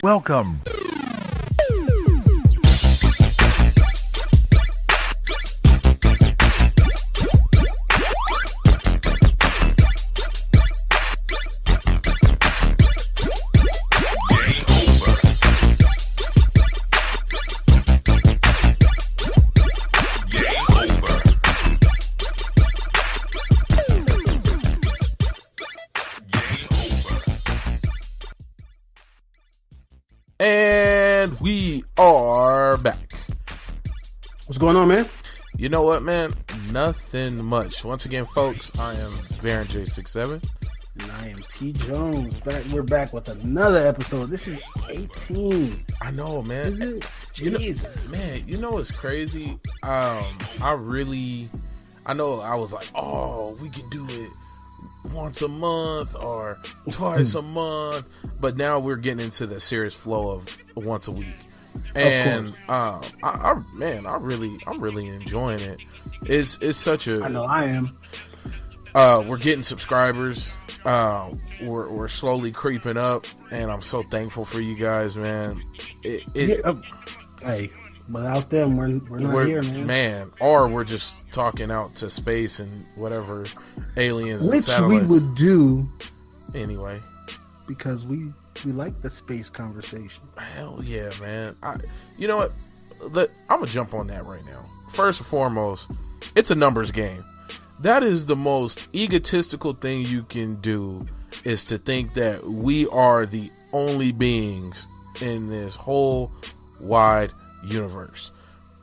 Welcome. And we are back. What's going on, man? You know what, man? Nothing much. Once again, folks, I am Baron J67. And I am xTJones. We're back with another episode. This is 18. I know, man. Is it? Jesus. Man, you know what's crazy? I know I was like, oh, we could do it once a month or twice a month, but now we're getting into the serious flow of once a week, and I'm really enjoying it. It's such a. I know I am. We're getting subscribers. We're slowly creeping up, and I'm so thankful for you guys, man. Hey, without them, we're not here, man. Or we're just talking out to space and whatever aliens and satellites. Which we would do anyway, because we like the space conversation. Hell yeah, man! You know what? I'm gonna jump on that right now. First and foremost, it's a numbers game. That is the most egotistical thing you can do, is to think that we are the only beings in this whole wide universe.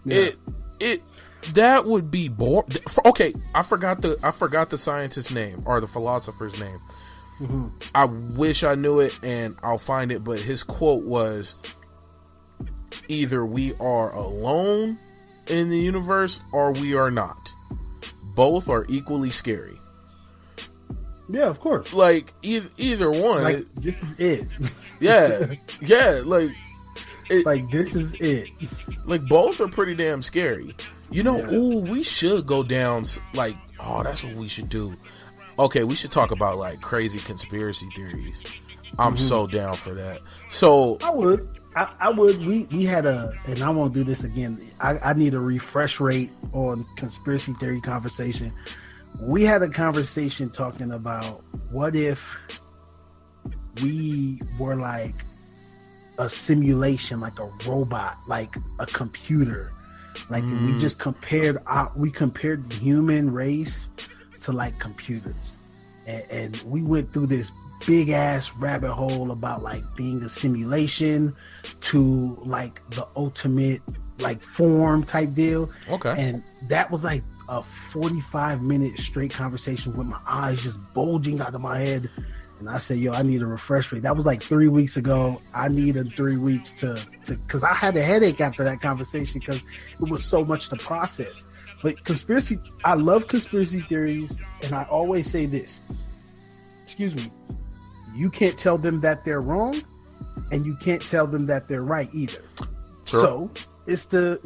Yeah. That would be boring. Okay, I forgot the scientist's name or the philosopher's name. Mm-hmm. I wish I knew it, and I'll find it. But his quote was, "Either we are alone in the universe, or we are not. Both are equally scary." Yeah, of course. Like either one. Like, this is it. Yeah, yeah. Like this is it. Like both are pretty damn scary. You know, Yeah. ooh, we should go down, like, oh, that's what we should do. Okay, we should talk about, like, crazy conspiracy theories. I'm so down for that. So I would. We had and I won't do this again. I need a refresh rate on conspiracy theory conversation. We had a conversation talking about what if we were like a simulation, like a robot, like a computer. Like we just compared the human race to like computers, and we went through this big ass rabbit hole about like being a simulation to like the ultimate like form type deal. Okay. And that was like a 45-minute straight conversation with my eyes just bulging out of my head. And I said, yo, I need a refresh rate. That was like 3 weeks ago. I needed 3 weeks to because I had a headache after that conversation because it was so much to process. But I love conspiracy theories, and I always say this. Excuse me. You can't tell them that they're wrong, and you can't tell them that they're right either. Sure. So it's the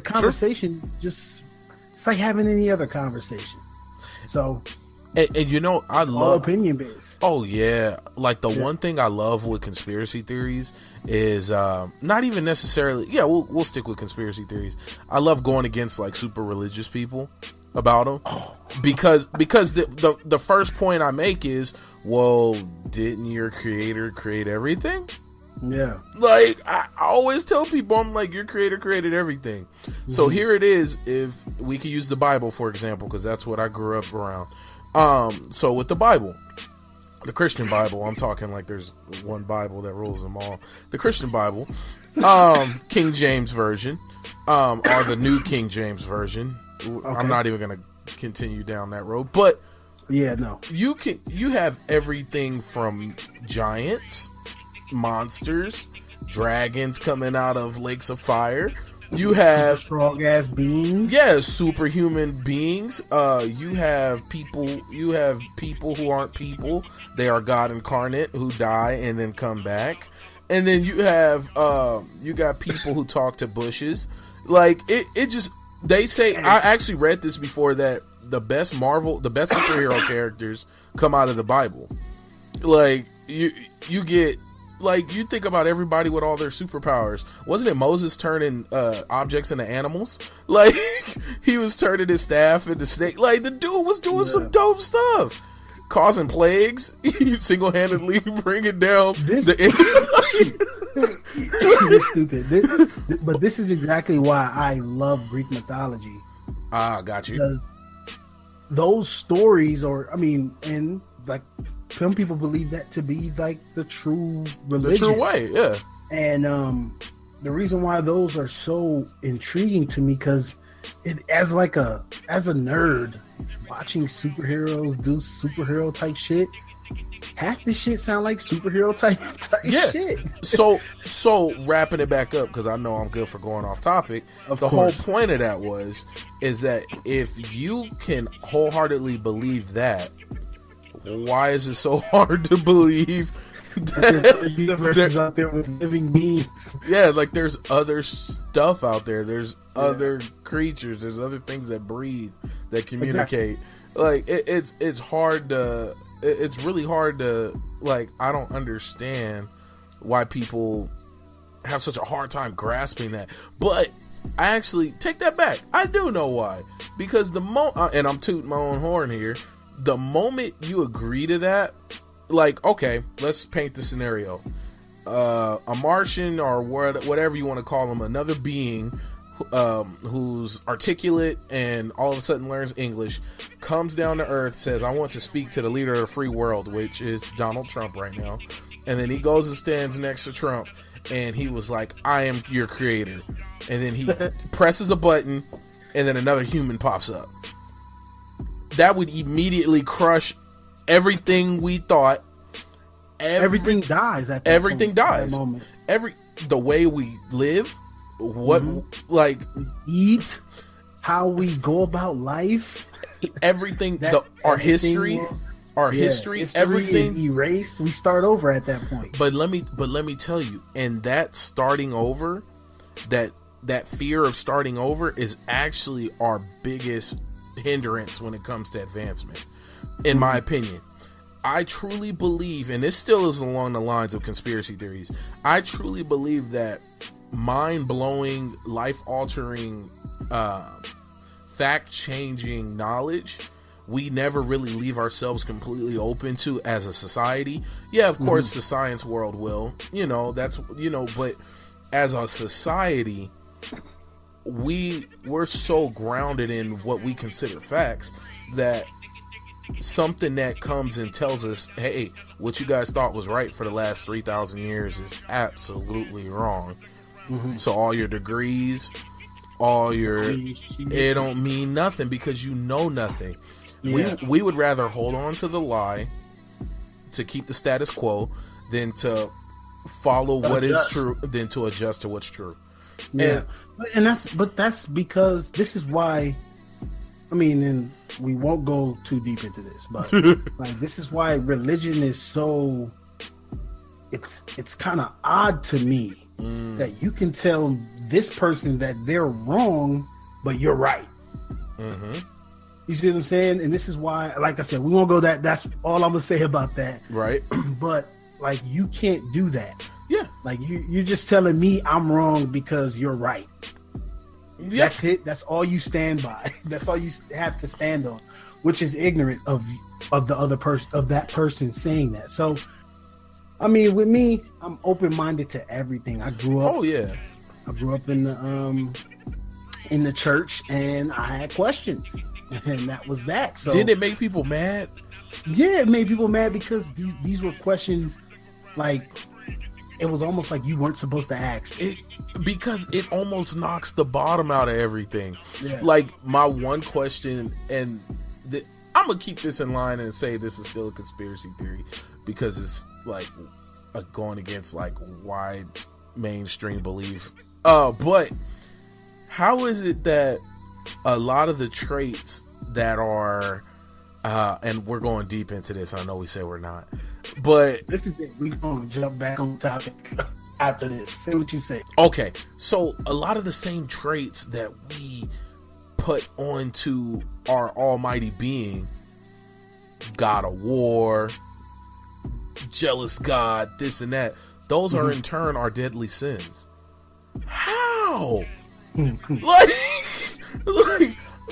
conversation. Sure. Just it's like having any other conversation. So. And you know, I love all opinion based. Oh yeah, like the one thing I love with conspiracy theories is not even necessarily. Yeah, we'll stick with conspiracy theories. I love going against like super religious people about them because the first point I make is, well, didn't your creator create everything? Yeah. Like I always tell people, I'm like, your creator created everything. Mm-hmm. So here it is. If we could use the Bible for example, because that's what I grew up around. So with the Bible, the Christian Bible, I'm talking like there's one Bible that rules them all. The Christian Bible, King James Version, or the New King James Version. Okay. I'm not even going to continue down that road, but yeah, no. You have everything from giants, monsters, dragons coming out of lakes of fire. You have strong ass beings. Yeah, superhuman beings. You have people who aren't people. They are God incarnate who die and then come back. And then you have you got people who talk to bushes. Like it just, they say, I actually read this before, that the best superhero characters come out of the Bible. Like you get like, you think about everybody with all their superpowers. Wasn't it Moses turning objects into animals? Like, he was turning his staff into snake. Like, the dude was doing some dope stuff. Causing plagues. He single-handedly bringing down the It's stupid. But this is exactly why I love Greek mythology. Ah, got you. Because those stories, and like, some people believe that to be like the true religion. The true way, yeah. And the reason why those are so intriguing to me, because as a nerd, watching superheroes do superhero type shit, half this shit sound like superhero type shit. So wrapping it back up, because I know I'm good for going off topic. The whole point of that is that if you can wholeheartedly believe that, why is it so hard to believe that the universe is out there with living beings? Yeah, like, there's other stuff out there. There's other creatures. There's other things that breathe, that communicate. Exactly. Like, it's hard to. It's really hard to, like, I don't understand why people have such a hard time grasping that. But I actually take that back. I do know why. Because and I'm tooting my own horn here. The moment you agree to that, like, okay, let's paint the scenario. A Martian, or whatever you want to call him, another being who's articulate and all of a sudden learns English, comes down to Earth, says, I want to speak to the leader of the free world, which is Donald Trump right now. And then he goes and stands next to Trump, and he was like, I am your creator. And then he presses a button, and then another human pops up. That would immediately crush everything we thought. Everything dies at that everything moment, dies. That moment. The way we live, what like eat, how we go about life, everything. Our history, everything is erased. We start over at that point. But let me tell you, and that starting over, that fear of starting over is actually our biggest hindrance when it comes to advancement, in my opinion. I truly believe, and this still is along the lines of conspiracy theories, I truly believe that mind-blowing, life-altering, fact-changing knowledge we never really leave ourselves completely open to as a society. Yeah, of course the science world will, but as a society, we're so grounded in what we consider facts that something that comes and tells us, hey, what you guys thought was right for the last 3,000 years is absolutely wrong. So all your degrees, it don't mean nothing because you know nothing. We would rather hold on to the lie to keep the status quo than to follow what is true, than to adjust to what's true. Yeah, and that's because this is why. I mean, and we won't go too deep into this, but like, this is why religion is so. It's kind of odd to me that you can tell this person that they're wrong, but you're right. You see what I'm saying? And this is why, like I said, we won't go that. That's all I'm gonna say about that. Right. But like, you can't do that. Yeah. Like, you're just telling me I'm wrong because you're right. Yeah. That's it. That's all you stand by. That's all you have to stand on, which is ignorant of the other person, of that person saying that. So, I mean, with me, I'm open-minded to everything. I grew up. Oh yeah. I grew up in the church, and I had questions, and that was that. So, didn't it make people mad? Yeah, it made people mad because these were questions, like, it was almost like you weren't supposed to ask. Because it almost knocks the bottom out of everything. Yeah. Like, my one question, and I'm going to keep this in line and say this is still a conspiracy theory because it's like going against like wide mainstream belief. But how is it that a lot of the traits that are, and we're going deep into this, I know we say we're not, but this is it. We're going to jump back on topic after this. Say what you say. Okay, so a lot of the same traits that we put onto our almighty being, God of war, jealous God, this and that, those are in turn our deadly sins. How?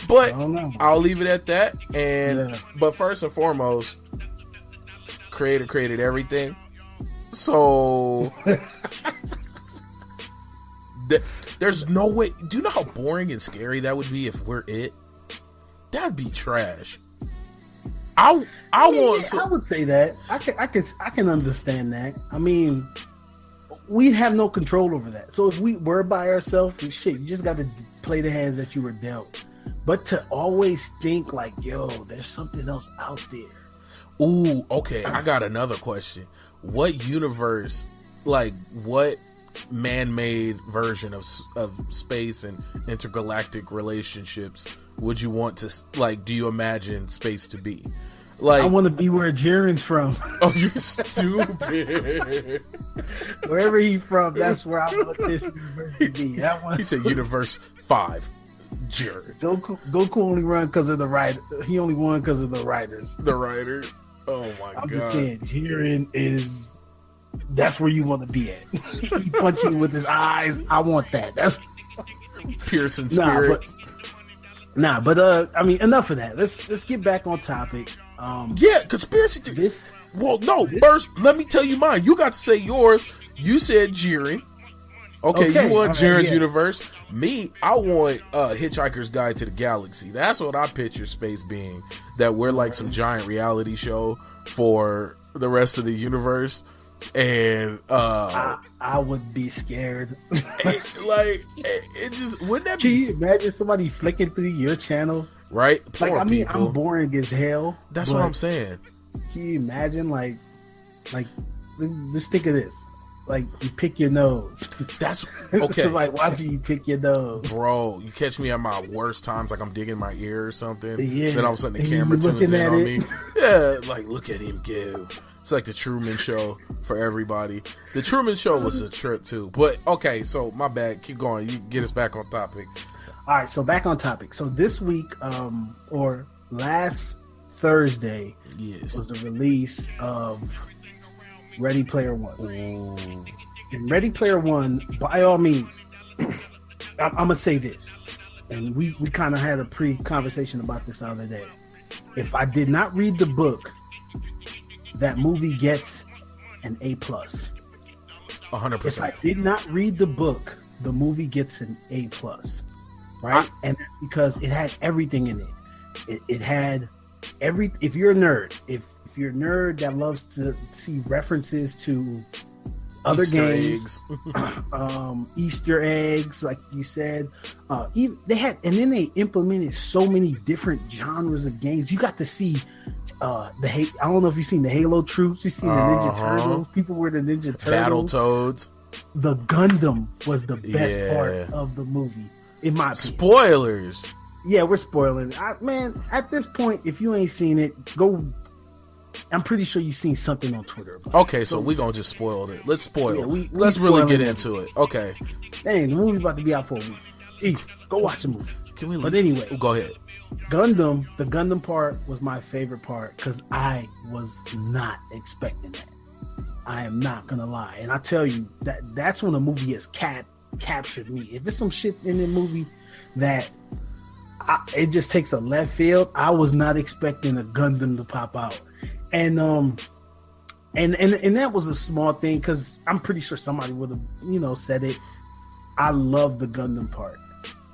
But I'll leave it at that. And but first and foremost, creator created everything. So there's no way. Do you know how boring and scary that would be if we're it? That'd be trash. I would say that. I can understand that. I mean, we have no control over that. So if we were by ourselves, shit, you just got to play the hands that you were dealt. But to always think like, yo, there's something else out there. Ooh, okay. I got another question. What universe, like, what man-made version of space and intergalactic relationships would you want to, like, do you imagine space to be? Like, I want to be where Jiren's from. Oh, you stupid. Wherever he's from, that's where I want this universe to be. He said universe 5. Jiren. Goku only run because of the writer. He only won because of the writers. The writers. Oh my god. I'm just saying, Jiren is. That's where you want to be at. He punching with his eyes. I want that. That's piercing spirits. But I mean, enough of that. Let's get back on topic. Conspiracy theory. First, let me tell you mine. You got to say yours. You said Jiren. Okay, you want Jiren's universe. Me, I want Hitchhiker's Guide to the Galaxy. That's what I picture space being. That we're like some giant reality show for the rest of the universe. And I would be scared. It just wouldn't that Can be? you imagine somebody flicking through your channel? Right? Poor people. I'm boring as hell. That's what I'm saying. Can you imagine like just think of this. Like, you pick your nose. That's okay. So like, why do you pick your nose? Bro, you catch me at my worst times, like I'm digging my ear or something. Yeah. Then all of a sudden the camera tunes in on me. Yeah, like, look at him go. It's like the Truman Show for everybody. The Truman Show was a trip too. But okay, so my bad. Keep going. You get us back on topic. All right, so back on topic. So this week, or last Thursday, was the release of Ready Player One. Ooh. And Ready Player One, by all means, I'm gonna say this, and we kind of had a pre-conversation about this the other day. If I did not read the book, that movie gets an A+. 100%. If I did not read the book, the movie gets an A+. Right? And that's because it had everything in it. It had every. If you're a nerd, if you're a nerd that loves to see references to other Easter games, Easter eggs, like you said, even they had, and then they implemented so many different genres of games. You got to see I don't know if you've seen the Halo troops, you've seen the Ninja Turtles. People were the Ninja Turtles. Battletoads. The Gundam was the best part of the movie, in my opinion. Spoilers. Yeah, we're spoiling it. Man, at this point, if you ain't seen it, go. I'm pretty sure you've seen something on Twitter about okay, so we're going to just spoil it. Let's spoil. Yeah, let's really get into it. Okay. Dang, the movie about to be out for a week. Jesus, go watch the movie. Can we? But anyway, go ahead. Gundam, the Gundam part was my favorite part because I was not expecting that. I am not gonna lie, and I tell you that's when a movie has captured me. If it's some shit in the movie that it just takes a left field, I was not expecting a Gundam to pop out, and that was a small thing because I'm pretty sure somebody would have said it. I love the Gundam part.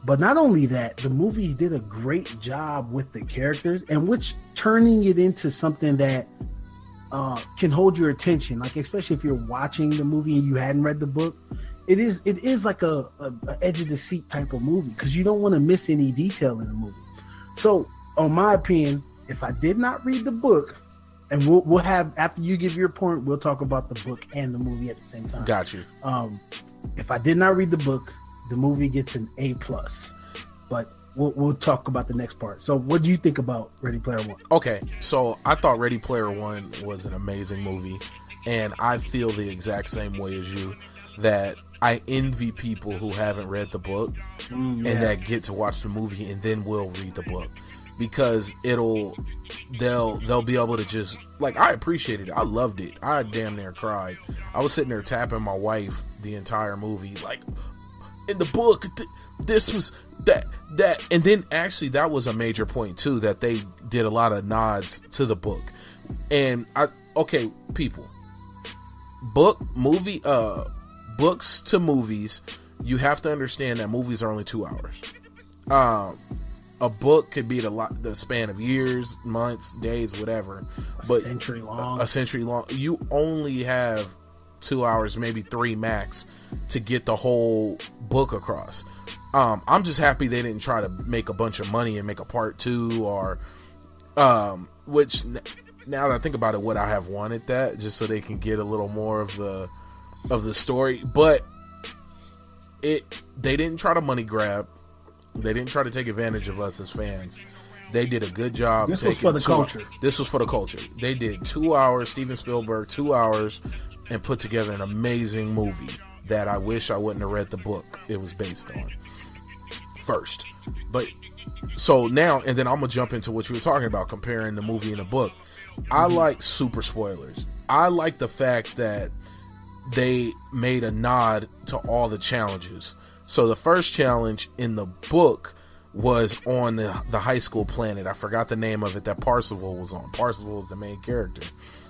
But not only that, the movie did a great job with the characters, and which turning it into something that can hold your attention. Like, especially if you're watching the movie and you hadn't read the book, it is like a edge of the seat type of movie because you don't want to miss any detail in the movie. So, on my opinion, if I did not read the book, and we'll have, after you give your point, we'll talk about the book and the movie at the same time. Got you. If I did not read the book, the movie gets an A+, but we'll talk about the next part. So what do you think about Ready Player One? Okay, so I thought Ready Player One was an amazing movie, and I feel the exact same way as you, that I envy people who haven't read the book and that get to watch the movie and then will read the book. because they'll be able to just, like, I appreciated it. I loved it. I damn near cried. I was sitting there tapping my wife the entire movie, like, in the book, this was that, and then actually that was a major point too, that they did a lot of nods to the book. And people, books to movies, you have to understand that movies are only 2 hours. A book could be the span of years, months, days, whatever. But a century long. You only have 2 hours, maybe 3 max, to get the whole book across. I'm just happy they didn't try to make a bunch of money and make a part 2, or which, now that I think about it, would I have wanted that, just so they can get a little more of the story? But they didn't try to money grab. They didn't try to take advantage of us as fans. They did a good job. This was for the culture. This was for the culture. They did 2 hours, Steven Spielberg, 2 hours, and put together an amazing movie that I wish I wouldn't have read the book it was based on first. But so now, and then I'm gonna jump into what you were talking about, comparing the movie and the book. I like super spoilers. I like the fact that they made a nod to all the challenges. So the first challenge in the book was on the high school planet. I forgot the name of it that Parzival was on. Parzival is the main character.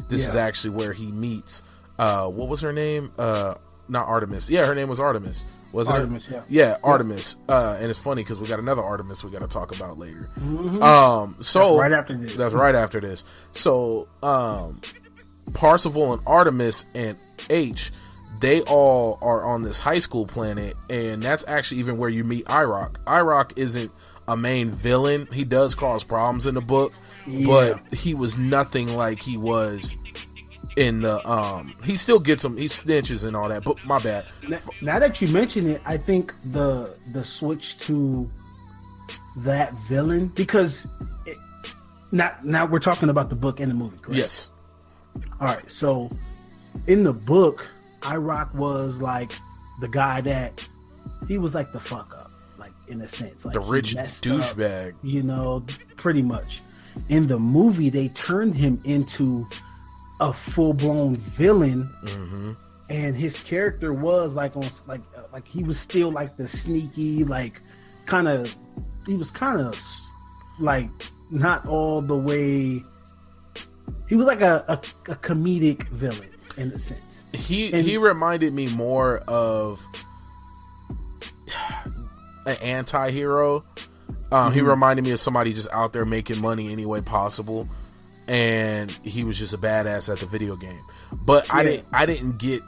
This is actually where he meets, what was her name? Not Artemis. Yeah, her name was Artemis. Wasn't Artemis, it? Yeah, Artemis. And it's funny because we got another Artemis we got to talk about later. Mm-hmm. So that's right after this. So Parzival and Artemis and H, they all are on this high school planet, and that's actually even where you meet IROC. IROC isn't a main villain. He does cause problems in the book, but he was nothing like he was in the he still gets him, he snitches and all that, but my bad. Now that you mention it, I think the switch to that villain, because now we're talking about the book and the movie, correct? Yes. All right, so in the book, IROC was like the guy that he was like the fuck up, like, in a sense, like the rich douchebag, you know, pretty much. In the movie, they turned him into a full-blown villain, and his character was like on like he was still like the sneaky, like, he was kind of like not all the way. He was like a comedic villain in a sense. He reminded me more of an anti-hero. He reminded me of somebody just out there making money any way possible, and he was just a badass at the video game. But I didn't get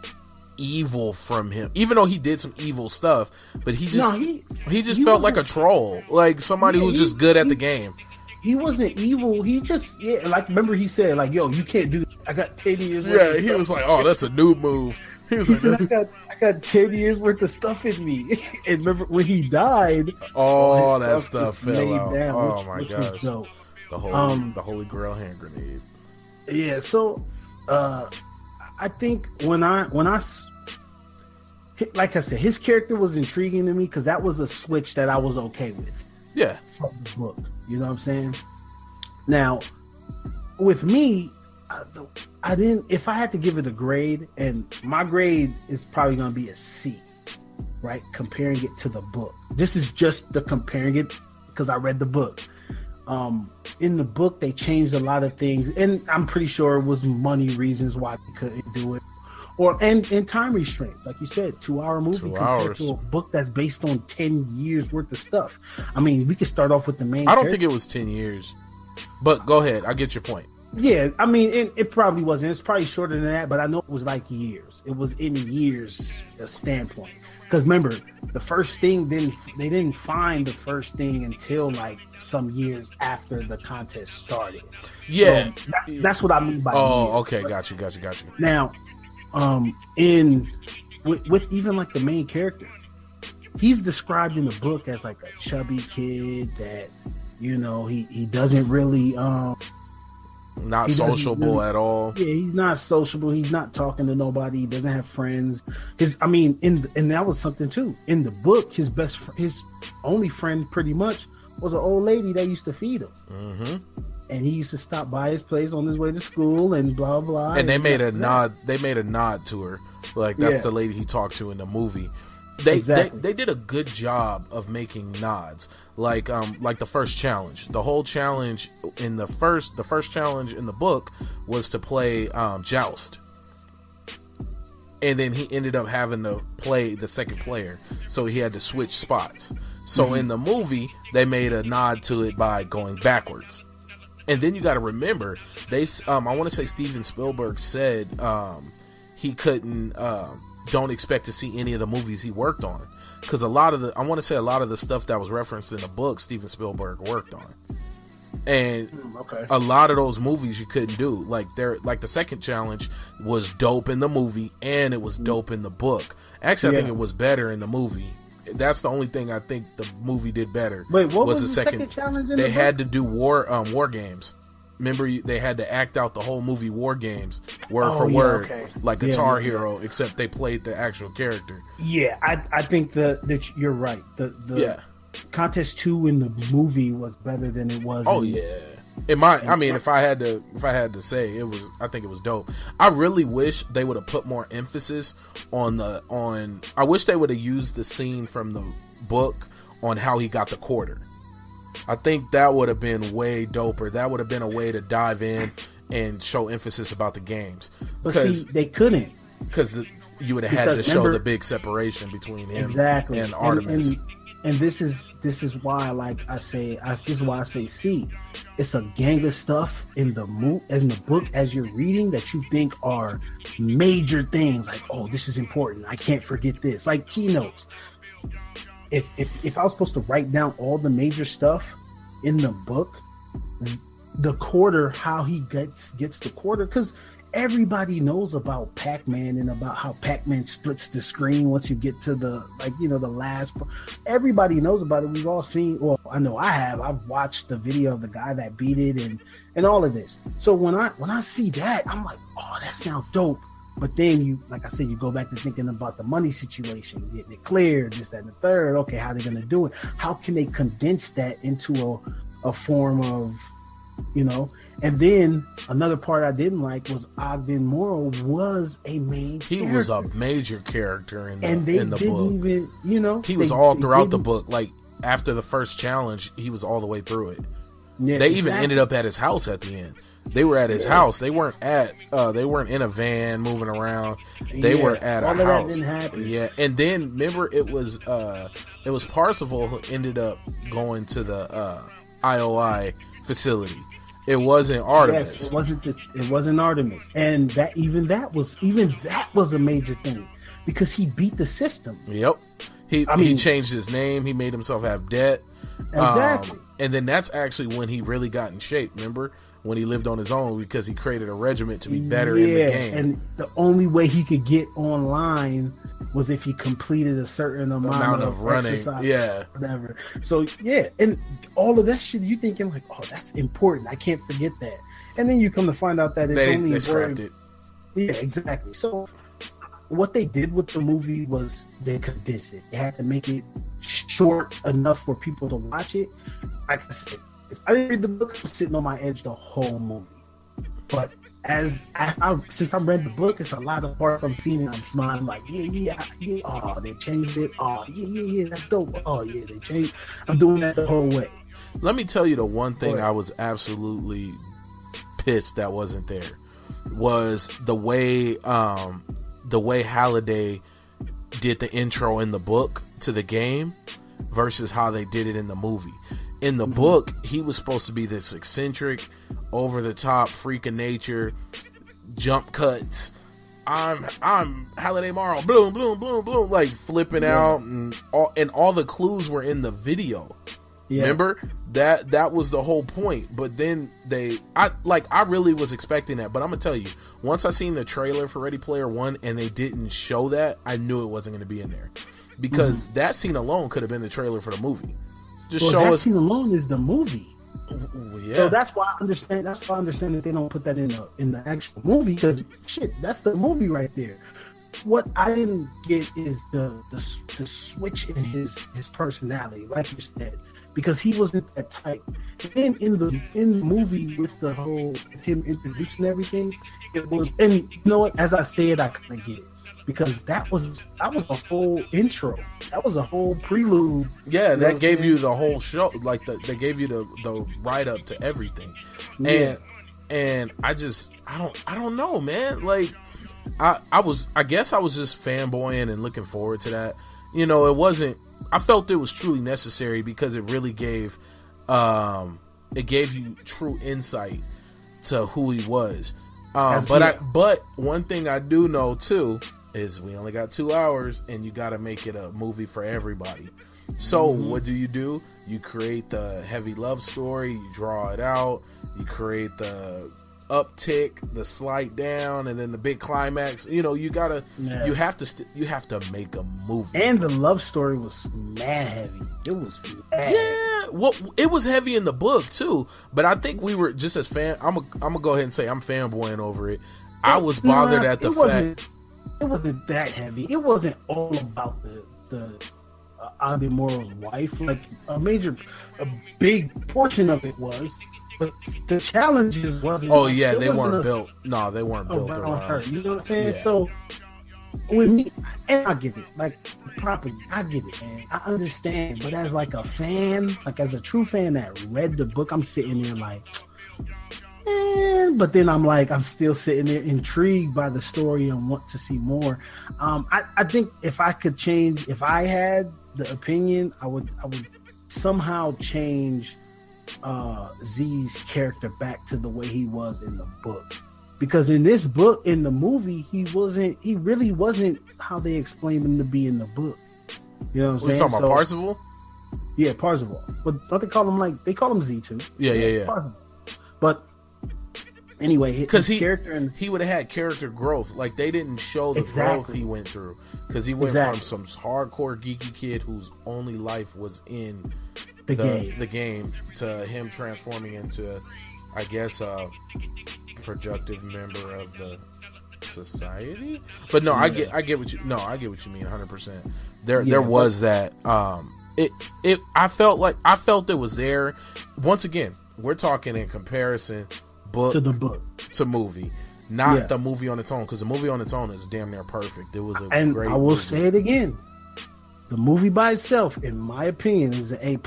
evil from him, even though he did some evil stuff. But he just felt like a troll, like somebody who was just good at the game. He wasn't evil. He just, like, remember he said, like, yo, you can't do that. I got 10 years worth of he stuff. was like, oh, that's a noob move. He said, I got 10 years worth of stuff in me. And remember when he died, all that stuff fell out. Down, oh my gosh. The Holy Grail hand grenade. Yeah, so I think when I like I said, his character was intriguing to me because that was a switch that I was okay with. Yeah. From the book. You know what I'm saying? Now, with me, I didn't. If I had to give it a grade, and my grade is probably going to be a C, right? Comparing it to the book. This is just the comparing it because I read the book. In the book, they changed a lot of things, and I'm pretty sure it was money reasons why they couldn't do it, and time restraints, like you said, 2 hour movie compared to a book that's based on 10 years worth of stuff. I mean, we could start off with the main. I don't think it was 10 years, but go ahead. I get your point. Yeah, I mean, it probably wasn't. It's probably shorter than that, but I know it was like years. It was in years standpoint. Because remember, the first thing they didn't find the first thing until like some years after the contest started. Yeah, so that's what I mean by. Oh, years. okay, got you. Now, with even like the main character, he's described in the book as like a chubby kid that, you know, he doesn't really not sociable at all. Yeah, he's not sociable. He's not talking to nobody. He doesn't have friends. And that was something too. In the book, his only friend pretty much was an old lady that used to feed him. Mm-hmm. And he used to stop by his place on his way to school and blah blah. And they made a nod. They made a nod to her, like that's the lady he talked to in the movie. They did a good job of making nods, like the first challenge. The whole challenge in the first challenge in the book was to play Joust, and then he ended up having to play the second player, so he had to switch spots. So in the movie, they made a nod to it by going backwards. And then you got to remember, I want to say Steven Spielberg said he couldn't, don't expect to see any of the movies he worked on, because I want to say a lot of the stuff that was referenced in the book, Steven Spielberg worked on, and a lot of those movies you couldn't do. Like the second challenge was dope in the movie, and it was dope in the book. Actually, I think it was better in the movie. That's the only thing I think the movie did better. Wait, what was the second challenge in they the had to do war games. Remember, they had to act out the whole movie war games word for word, like Guitar Hero, except they played the actual character. Yeah, I think that you're right. The Contest 2 in the movie was better than it was. If I had to say, I think it was dope. I really wish they would have put more emphasis I wish they would have used the scene from the book on how he got the quarter. I think that would have been way doper. That would have been a way to dive in and show emphasis about the games. But see, they couldn't. Because you would have had to show the big separation between him and Artemis. And this is why, like I say, this is why I say, see, it's a gang of stuff in the book as you're reading that you think are major things. Like, oh, this is important. I can't forget this. Like keynotes. If I was supposed to write down all the major stuff in the book, the quarter, how he gets the quarter, because everybody knows about Pac-Man and about how Pac-Man splits the screen once you get to the last. Everybody knows about it. We've all seen. Well, I know I have. I've watched the video of the guy that beat it and all of this. So when I see that, I'm like, oh, that sounds dope. But then you, like I said, you go back to thinking about the money situation, getting it cleared, this, that, and the third. Okay, how are they going to do it? How can they condense that into a form of, And then another part I didn't like was Ogden Morrow was a main character. He was a major character in the book. He was all throughout the book. Like after the first challenge, he was all the way through it. Yeah, they even ended up at his house at the end. They were at his house. They weren't in a van moving around. They were at a house. Yeah. And then remember it was Parsifal who ended up going to the IOI facility. It wasn't Artemis. Yes, it wasn't Artemis. And that was a major thing because he beat the system. Yep. He changed his name, he made himself have debt. Exactly. And then that's actually when he really got in shape, remember? When he lived on his own because he created a regiment to be better in the game. And the only way he could get online was if he completed a certain amount of running. Exercise, whatever. So, and all of that shit, you thinking like, oh, that's important. I can't forget that. And then you come to find out that they scrapped it. Yeah, exactly. So what they did with the movie was they condensed it. They had to make it short enough for people to watch it. Like I said, if I didn't read the book, I'm sitting on my edge the whole movie. But since I read the book, it's a lot of parts I'm seeing and I'm smiling. I'm like, yeah. Oh, they changed it. Oh, yeah, that's dope. Oh, yeah, they changed. I'm doing that the whole way. Let me tell you the one thing I was absolutely pissed that wasn't there was the way Halliday did the intro in the book to the game versus how they did it in the movie. In the book, he was supposed to be this eccentric, over-the-top freak of nature, jump cuts. I'm Halliday Morrow, bloom, bloom, bloom, bloom, like flipping out, and all the clues were in the video. Yeah. Remember that was the whole point. But then I really was expecting that. But I'm gonna tell you, once I seen the trailer for Ready Player One and they didn't show that, I knew it wasn't gonna be in there because that scene alone could have been the trailer for the movie. That scene alone is the movie. Yeah. So that's why I understand. That's why I understand that they don't put that in the actual movie because shit, that's the movie right there. What I didn't get is the switch in his personality. Like you said, because he wasn't that type. And in the movie with the whole him introducing everything, it was, and you know what? As I said, I kind of get it, because that was a whole intro. That was a whole prelude. Yeah, that gave you the whole show. Like they gave you the write up to everything. Yeah. And I don't know, man. Like I guess I was just fanboying and looking forward to that. You know, it wasn't. I felt it was truly necessary because it really gave you true insight to who he was. But one thing I do know too is we only got 2 hours, and you got to make it a movie for everybody. So what do? You create the heavy love story, you draw it out, you create the uptick, the slight down, and then the big climax. You know, you have to make a movie. And the love story was mad heavy. It was mad. Yeah, well, it was heavy in the book too. But I think we were just as I'm gonna go ahead and say I'm fanboying over it. I was bothered at the fact it wasn't that heavy. It wasn't all about the Ademoro's wife. Like a big portion of it was. But the challenges wasn't. Oh yeah, they weren't built. No, they weren't built around her. You know what I'm saying? Yeah. So with me, and I get it, like property, I get it, man. I understand. But as like a fan, like as a true fan that read the book, I'm sitting there like, but then I'm still sitting there intrigued by the story and want to see more. I think if I had the opinion, I would somehow change Z's character back to the way he was in the book, because in this book, in the movie, he really wasn't how they explained him to be in the book. You know what I'm saying? Talking about Parzival? Yeah, Parzival. But don't they call him Z too? Yeah. Parzival. But anyway, because he would have had character growth. Like they didn't show the growth he went through, because he went from some hardcore geeky kid whose only life was in the game to him transforming into, I guess, a productive member of the society. But no, I get what you mean 100%. There was that. I felt it was there. Once again, we're talking in comparison book to the book to movie, not the movie on its own, because the movie on its own is damn near perfect. It was a great I will movie. say it again. The movie by itself, in my opinion, is an A+.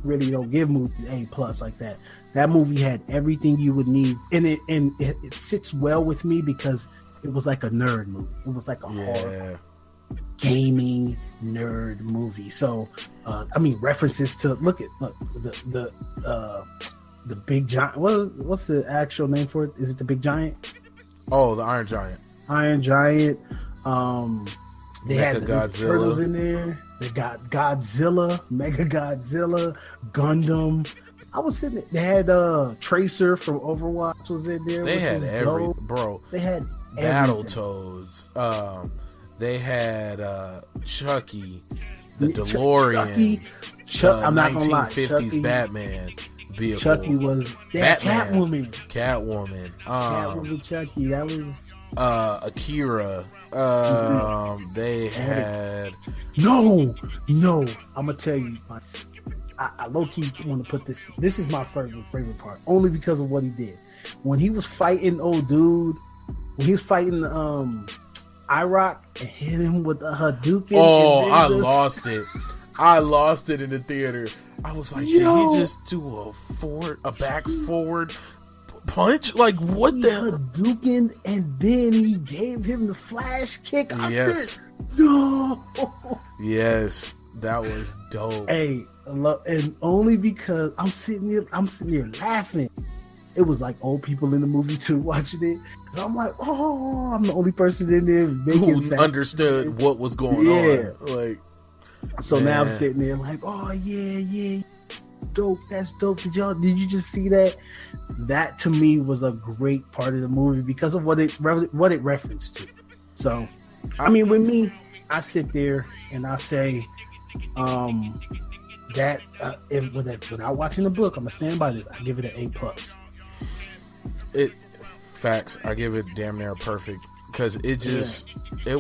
Really don't give movies A+ like that. That movie had everything you would need, and it sits well with me because it was like a nerd movie. It was like a horror gaming nerd movie. So references to the big giant. What's the actual name for it? Is it the big giant? Oh, the Iron Giant. Iron Giant. They had the Godzilla turtles in there. They got Godzilla, Mega Godzilla, Gundam. I was sitting there. They had Tracer from Overwatch was in there. They had everything, bro. They had Battletoads. They had Chucky, the DeLorean, I'm not gonna lie, 1950s Batman vehicle. Chucky was Batman, Catwoman. Catwoman, Chucky. That was Akira. They had no. I'm gonna tell you, I low key want to put this. This is my favorite part, only because of what he did when he was fighting old dude. When he was fighting IROC and hit him with a Hadouken. Oh, I lost it in the theater. I was like, did he just do a back forward punch? Like, what the Hadouken, and then he gave him the flash kick. Yes. No. Yes, that was dope. Hey, and only because I'm sitting here laughing. It was like old people in the movie too watching it. So I'm like, oh, I'm the only person in there who understood what was going on. Like, so now I'm sitting there like, oh yeah, dope. That's dope. Did you just see that? That to me was a great part of the movie because of what it referenced to. So, I mean, with me, I sit there and I say, that without watching the book, I'm gonna stand by this. I give it an A+. Facts. I give it damn near a perfect because it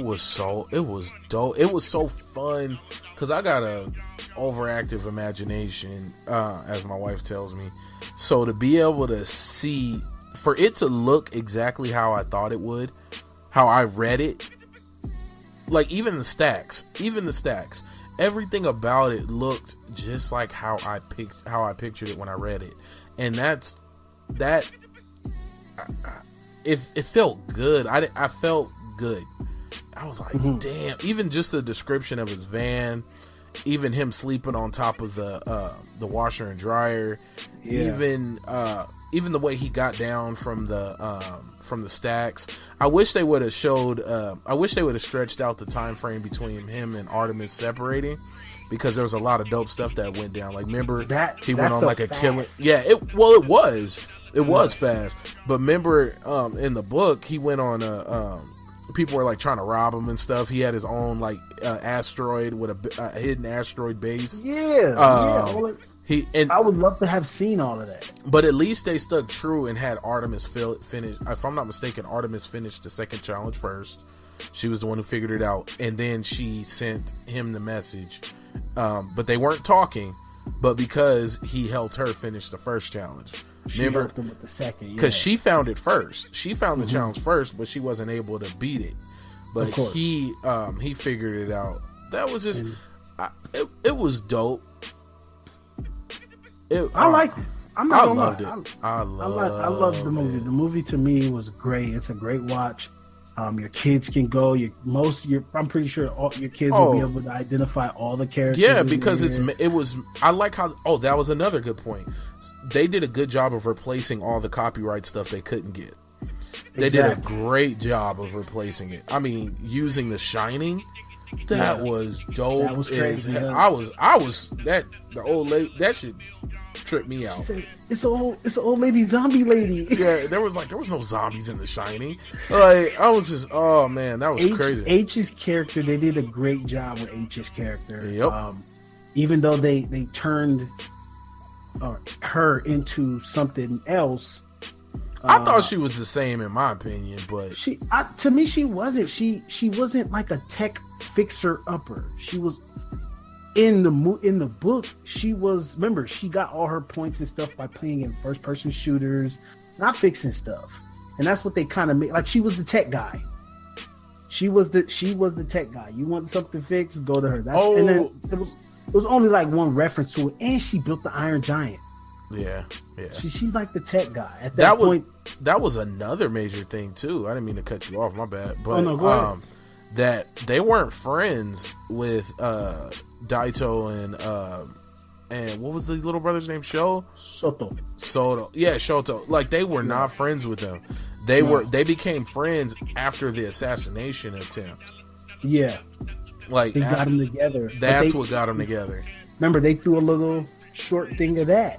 was dope. It was so fun because I got a overactive imagination, as my wife tells me. So to be able to see, for it to look exactly how I thought it would, how I read it, like even the stacks, everything about it looked just like how I pictured it when I read it, and it felt good. I felt good. I was like, damn. Even just the description of his van, even him sleeping on top of the washer and dryer, even the way he got down from the stacks. I wish they would have showed. I wish they would have stretched out the time frame between him and Artemis separating, because there was a lot of dope stuff that went down. Like, remember he went on like a killing. Yeah, it was fast. But remember, in the book, he went on people were like trying to rob him and stuff. He had his own like asteroid with a hidden asteroid base. I would love to have seen all of that. But at least they stuck true and had Artemis finish. If I'm not mistaken, Artemis finished the second challenge first. She was the one who figured it out, and then she sent him the message. But they weren't talking. But because he helped her finish the first challenge, she helped him with the second, because she found it first. She found the challenge first, but she wasn't able to beat it. But he figured it out. That was just, it was dope. I loved it. I loved the movie. The movie to me was great. It's a great watch. Your kids can go. I'm pretty sure all your kids will be able to identify all the characters. Yeah, because it was. I like how. Oh, that was another good point. They did a good job of replacing all the copyright stuff they couldn't get. They did a great job of replacing it. I mean, using The Shining, that was dope. That was crazy. The old lady, that shit tripped me out. It's an old lady, zombie lady. Yeah, there was no zombies in The Shining. Like, I was just, oh man, that was crazy. H's character, they did a great job with H's character. Yep. Even though they turned her into something else. I thought she was the same in my opinion, but to me she wasn't. She wasn't like a tech fixer upper. She was in the book. She was, remember, she got all her points and stuff by playing in first person shooters, not fixing stuff. And that's what they kind of made. Like, she was the tech guy. She was the tech guy. You want something fixed, go to her. And then it was only like one reference to it, and she built the Iron Giant. Yeah. She's like the tech guy. At that point, that was another major thing too. I didn't mean to cut you off. My bad. But go ahead. That they weren't friends with Daito and what was the little brother's name? Soto. Yeah, Shoto. Like, they were not friends with them. They became friends after the assassination attempt. Yeah. Like, they got them together. That's what got them together. Remember, they threw a little short thing of that.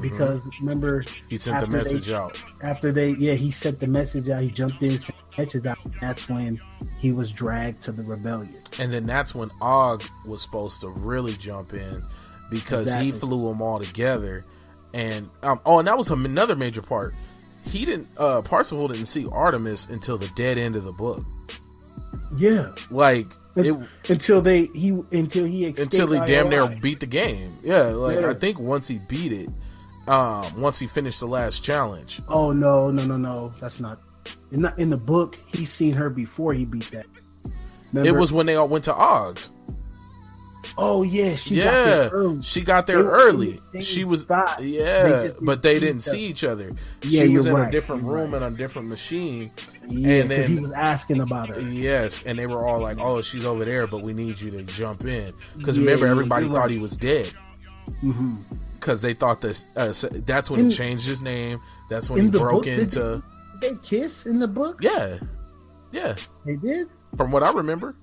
Because remember, he sent the message out. He sent the message out. He jumped in, sent the message out. That's when he was dragged to the rebellion. And then that's when Og was supposed to really jump in, because he flew them all together. And and that was another major part. He didn't. Parsifal didn't see Artemis until the dead end of the book. Yeah, like. Until he damn near beat the game. I think once he beat it, once he finished the last challenge. Oh no, that's not in the book. He's seen her before he beat that. Remember? It was when they all went to Og's. Oh yeah, she got there early. She was but they didn't see each other. Yeah, she was in a different room and a different machine. Yeah, and then he was asking about her. Yes, and they were all like, "Oh, she's over there, but we need you to jump in." Because remember, everybody thought he was dead. Because they thought this. That's when he changed his name. That's when he broke into. Did they kiss in the book? Yeah, they did. From what I remember.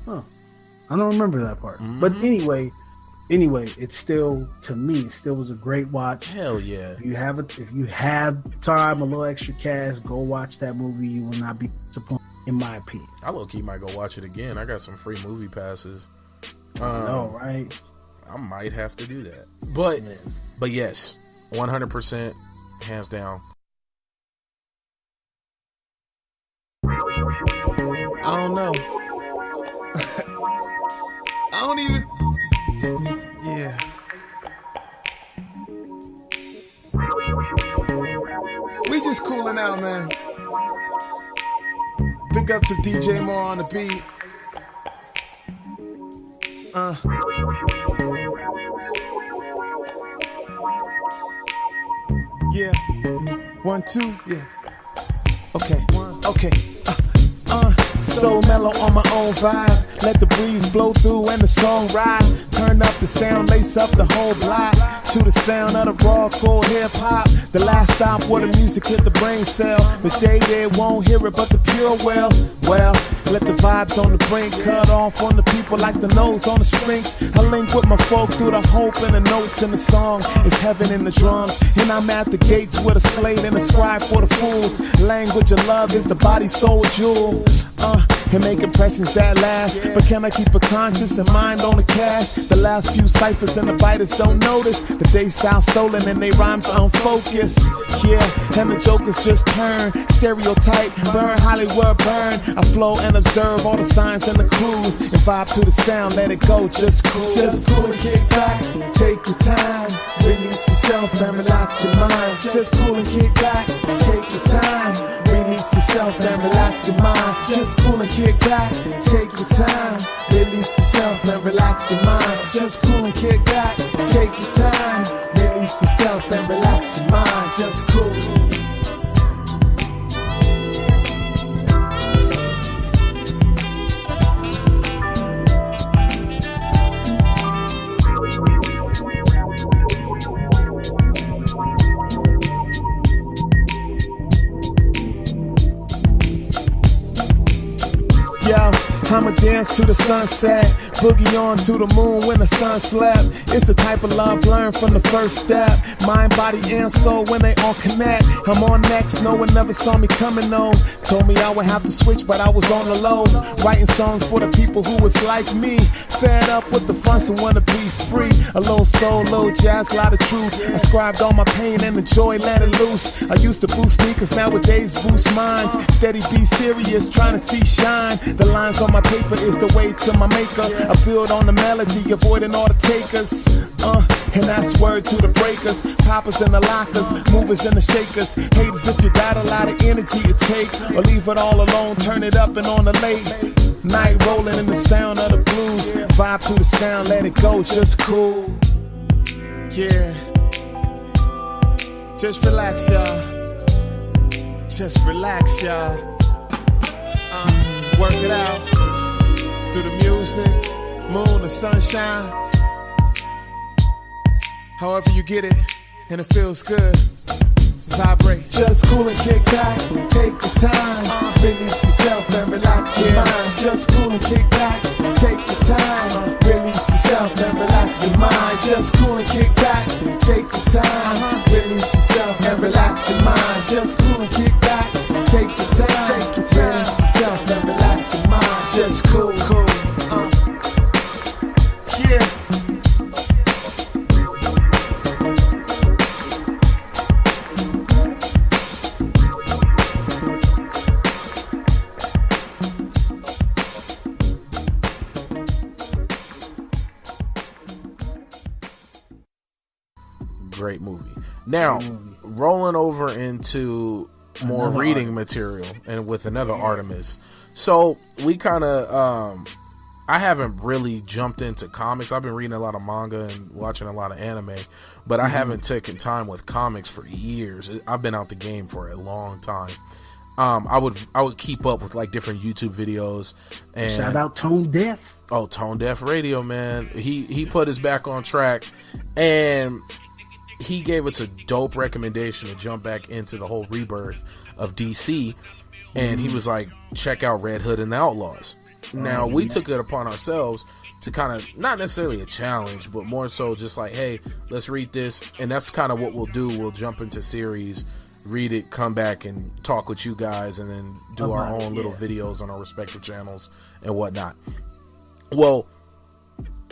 Huh. I don't remember that part. But anyway, it still, to me, it still was a great watch. Hell yeah. If you have time, a little extra cash, go watch that movie. You will not be disappointed, in my opinion. I low-key might go watch it again. I got some free movie passes. I know, right? I might have to do that. But yes, 100%, hands down. I don't know. I don't even. Yeah. We just cooling out, man. Big up to DJ Moore on the beat. Yeah. 1, 2. Yeah. Okay. Okay. So mellow on my own vibe. Let the breeze blow through and the song ride. Turn up the sound, lace up the whole block. To the sound of the raw core hip hop. The last stop where the music hit the brain cell. The jaded won't hear it, but the pure well. Let the vibes on the brink cut off on the people like the nose on the strings. I link with my folk through the hope and the notes in the song. It's heaven in the drums. And I'm at the gates with a slate and a scribe for the fools. Language of love is the body, soul, jewel. And make impressions that last. But can I keep a conscience and mind on the cash? The last few ciphers and the biters don't notice. The day style stolen and they rhymes unfocused. Yeah, and the jokers just turn. Stereotype, burn, Hollywood burn. I flow and observe all the signs and the clues. And vibe to the sound, let it go, just cool. Just cool and kick back, take your time. Release yourself and relax your mind. Just cool and kick back, take your time. Release yourself and relax your mind. Just cool and kick back, take your time. Release yourself and relax your mind. Just cool and kick back, take your time. Release yourself and relax your mind. Just cool. I'ma dance to the sunset, boogie on to the moon when the sun slept. It's the type of love learned from the first step. Mind, body, and soul when they all connect. I'm on next, no one never saw me coming though. Told me I would have to switch, but I was on the low. Writing songs for the people who was like me. Fed up with the fun, so wanna be free. A little soul, little jazz, lot of truth. Ascribed all my pain and the joy, let it loose. I used to boost sneakers, nowadays boost minds. Steady, be serious, trying to see shine. The lines on my paper is the way to my maker. I build on the melody, avoiding all the takers. And that's word to the breakers. Poppers in the lockers, movers in the shakers. Haters if you got a lot of energy it takes. Or leave it all alone, turn it up and on the late night rolling in the sound of the blues. Vibe to the sound, let it go, just cool. Yeah. Just relax, y'all. Just relax, y'all. Work it out. Through the music, moon, the sunshine. However you get it, and it feels good. Vibrate. Just cool and kick back, take your time. Release yourself and relax your mind. Just cool and kick back, take your time. Release yourself and relax your mind. Just cool and kick back, take your time. Release yourself and relax your mind. Just cool and kick back, take your time. Take your time. Release yourself and relax your mind. Just cool, cool. Yeah. Great movie. Now, rolling over into more reading material and with another Artemis. So we kind of, I haven't really jumped into comics. I've been reading a lot of manga and watching a lot of anime, but I haven't taken time with comics for years. I've been out the game for a long time. I would keep up with like different YouTube videos. And shout out Tone Deaf. Oh, Tone Deaf Radio, man. He put us back on track, and he gave us a dope recommendation to jump back into the whole rebirth of DC, and he was like, check out Red Hood and the Outlaws. Now, we took it upon ourselves to kind of, not necessarily a challenge, but more so just like, hey, let's read this, and that's kind of what we'll do. We'll jump into series, read it, come back and talk with you guys, and then do our own little videos on our respective channels and whatnot. Well,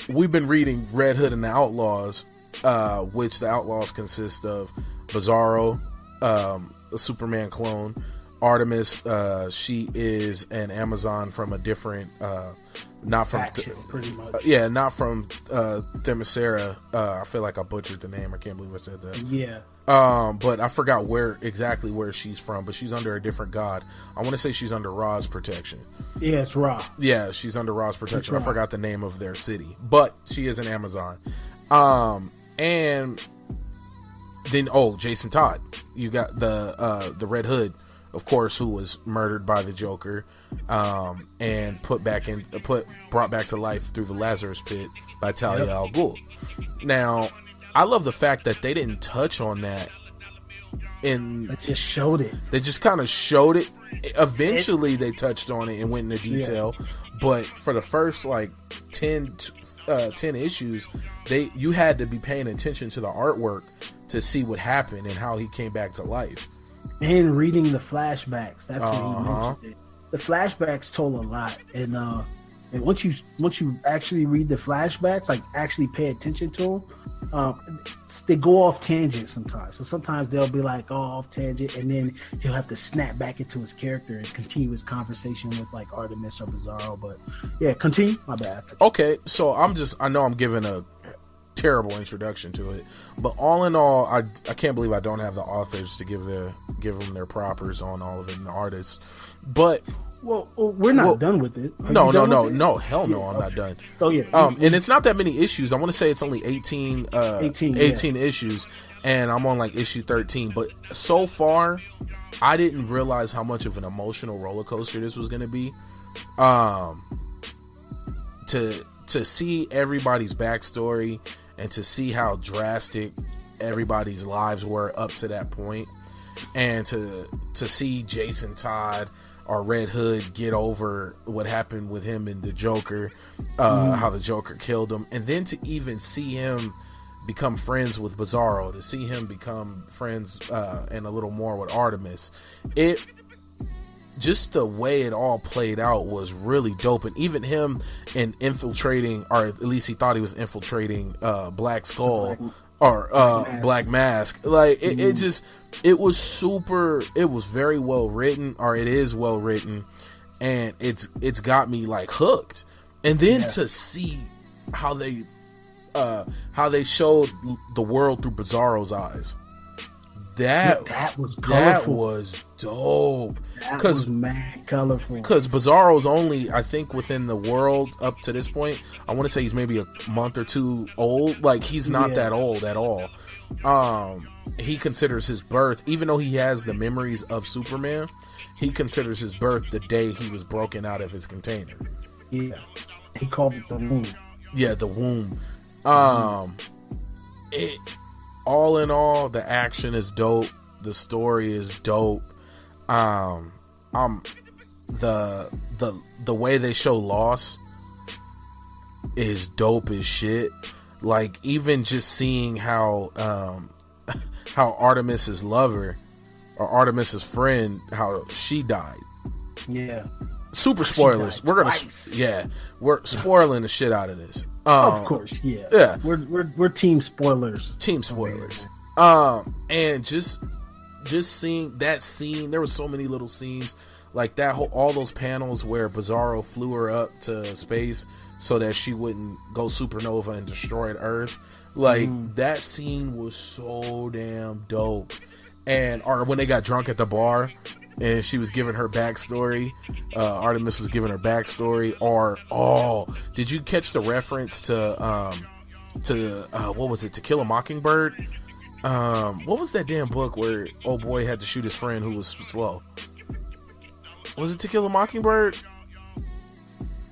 we've been reading Red Hood and the Outlaws, which the Outlaws consist of Bizarro, a Superman clone, Artemis, she is an Amazon from a different, not from, pretty much. not from Themyscira. I feel like I butchered the name. I can't believe I said that. Yeah. But I forgot exactly where she's from, but she's under a different god. I want to say she's under Ra's protection. Yeah, it's Ra. Yeah, she's under Ra's protection. I forgot the name of their city, but she is an Amazon. And then, Jason Todd. You got the Red Hood, of course, who was murdered by the Joker, and brought back to life through the Lazarus Pit by Talia al Ghul. Now, I love the fact that they didn't touch on that. They just showed it. They just kind of showed it. Eventually, they touched on it and went into detail. Yeah. But for the first 10 issues, you had to be paying attention to the artwork to see what happened and how he came back to life. And reading the flashbacks. That's what he mentioned it. The flashbacks told a lot. And once you actually read the flashbacks, actually pay attention to them, they go off tangent sometimes. So sometimes they'll be off tangent, and then he'll have to snap back into his character and continue his conversation with Artemis or Bizarro. But yeah, continue. My bad. Okay, so I know I'm giving a terrible introduction to it, but all in all, I can't believe I don't have the authors to give them their propers on all of it and the artists. But well, we're not done with it. No, hell no, I'm not done. Oh yeah. And it's not that many issues. I want to say it's only 18 issues, and I'm on issue 13. But so far, I didn't realize how much of an emotional roller coaster this was going to be. To see everybody's backstory and to see how drastic everybody's lives were up to that point, and to see Jason Todd or Red Hood get over what happened with him and the Joker, how the Joker killed him, and then to even see him become friends with Bizarro, to see him become friends and a little more with Artemis. Just the way it all played out was really dope. And even him infiltrating, or at least he thought he was infiltrating Black Skull or Black Mask. It was very well written, or it is well written, and it's got me hooked. And then to see how they showed the world through Bizarro's eyes. That was colorful. That was dope. That was mad colorful. Because Bizarro's only, I think, within the world up to this point, I want to say he's maybe a month or two old. He's not that old at all. He considers his birth, even though he has the memories of Superman, he considers his birth the day he was broken out of his container. Yeah. He called it the womb. Yeah, the womb. All in all, the action is dope. The story is dope. The way they show loss is dope as shit. Even just seeing how Artemis's lover or Artemis's friend, how she died. Yeah. Super spoilers. We're spoiling the shit out of this. Of course, yeah. Yeah. We're team spoilers. Team spoilers. And just seeing that scene, there were so many little scenes that all those panels where Bizarro flew her up to space so that she wouldn't go supernova and destroy Earth. That scene was so damn dope. Or when they got drunk at the bar and she was giving her backstory, Artemis was giving her backstory. Did you catch the reference to what was it, To Kill a Mockingbird? What was that damn book where old boy had to shoot his friend who was slow? Was it To Kill a Mockingbird?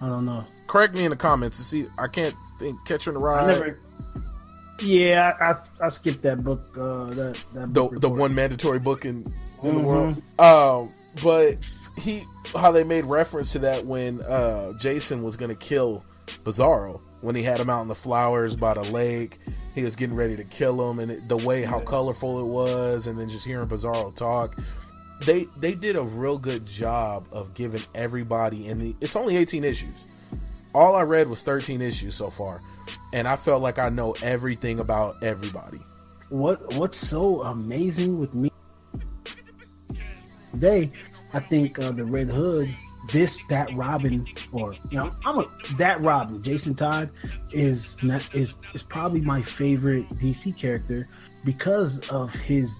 I don't know. Correct me in the comments to see. I can't think. Catcher in the Rye. I skipped that book. The one mandatory book in the world. But how they made reference to that when Jason was gonna kill Bizarro, when he had him out in the flowers by the lake, he was getting ready to kill him, and the way how colorful it was, and then just hearing Bizarro talk, they did a real good job of giving everybody. And it's only 18 issues. All I read was 13 issues so far, and I felt like I know everything about everybody. What's so amazing with me today, I think the Red Hood, that Robin, or that Robin, Jason Todd is probably my favorite DC character because of his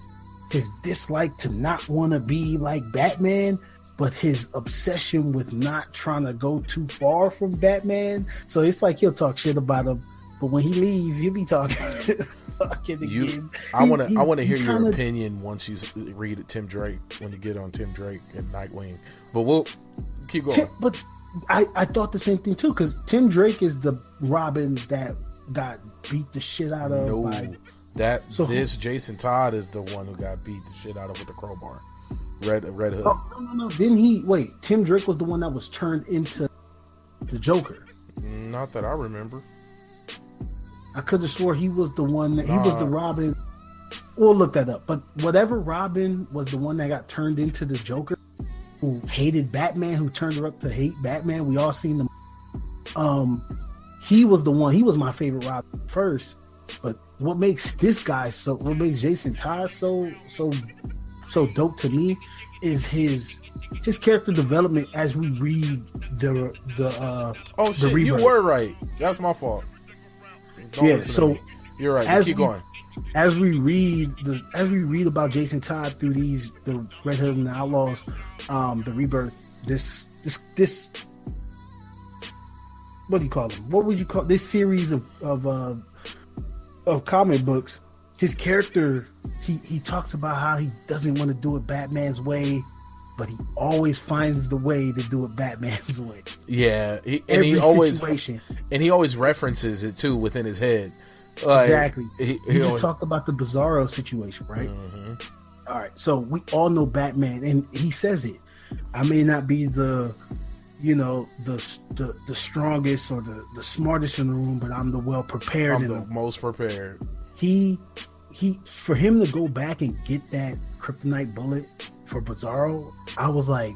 dislike to not want to be like Batman, but his obsession with not trying to go too far from Batman. So it's like he'll talk shit about him, but when he leaves, he'll be talking again. I want to hear your opinion once you read Tim Drake, when you get on Tim Drake and Nightwing. But we'll keep going. But I thought the same thing too, because Tim Drake is the Robin that got beat the shit out of. This Jason Todd is the one who got beat the shit out of with the crowbar. Red Hood. Oh, no. Didn't he? Wait, Tim Drake was the one that was turned into the Joker. Not that I remember. I could have swore he was the one that he was the Robin. We'll look that up. But whatever Robin was the one that got turned into the Joker, who hated Batman, who turned her up to hate Batman. We all seen them. He was the one. He was my favorite Robin first. But what makes Jason Todd so dope to me is his character development as we read the you were right. That's my fault. So you're right. Keep going. As we read about Jason Todd through the Red Hood and the Outlaws, the Rebirth, this what do you call them? What would you call this series of comic books? His character, he talks about how he doesn't want to do it Batman's way, but he always finds the way to do it Batman's way. Yeah, he always references it too within his head. Exactly. He just talked about the Bizarro situation, right? Mm-hmm. All right, so we all know Batman, and he says it. I may not be the strongest or the smartest in the room, but I'm the well prepared. I'm the most prepared. He for him to go back and get that kryptonite bullet for Bizarro, I was like,